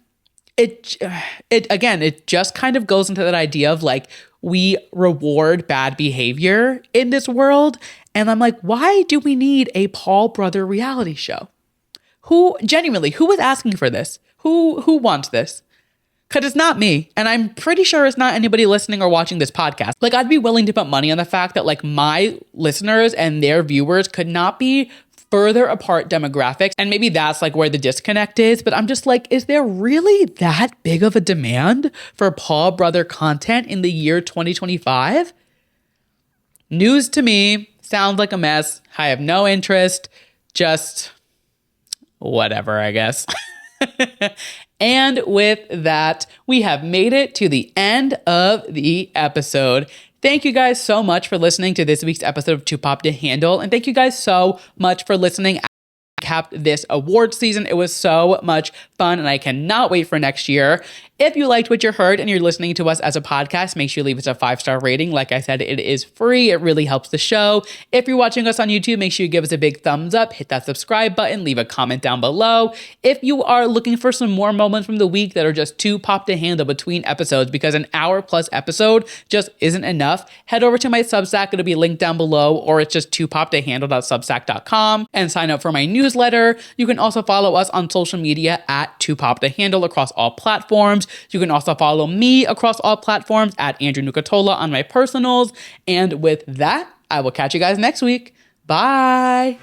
It just kind of goes into that idea of like, we reward bad behavior in this world. And I'm like, why do we need a Paul brother reality show? Who was asking for this? Who wants this? Because it's not me. And I'm pretty sure it's not anybody listening or watching this podcast. Like, I'd be willing to put money on the fact that like my listeners and their viewers could not be further apart demographics. And maybe that's like where the disconnect is. But I'm just like, is there really that big of a demand for Paul brother content in the year 2025? News to me. Sounds like a mess. I have no interest. Just whatever, I guess. And with that, we have made it to the end of the episode. Thank you guys so much for listening to this week's episode of Too Pop to Handle. And thank you guys so much for listening. Capped this award season. It was so much fun and I cannot wait for next year. If you liked what you heard and you're listening to us as a podcast, make sure you leave us a 5-star rating. Like I said, it is free. It really helps the show. If you're watching us on YouTube, make sure you give us a big thumbs up, hit that subscribe button, leave a comment down below. If you are looking for some more moments from the week that are just too pop to handle between episodes because an hour plus episode just isn't enough, head over to my Substack. It'll be linked down below, or it's just toopoptohandle.substack.com and sign up for my newsletter. You can also follow us on social media at Too Pop to Handle across all platforms. You can also follow me across all platforms at Andrew Nucatola on my personals. And with that, I will catch you guys next week. Bye.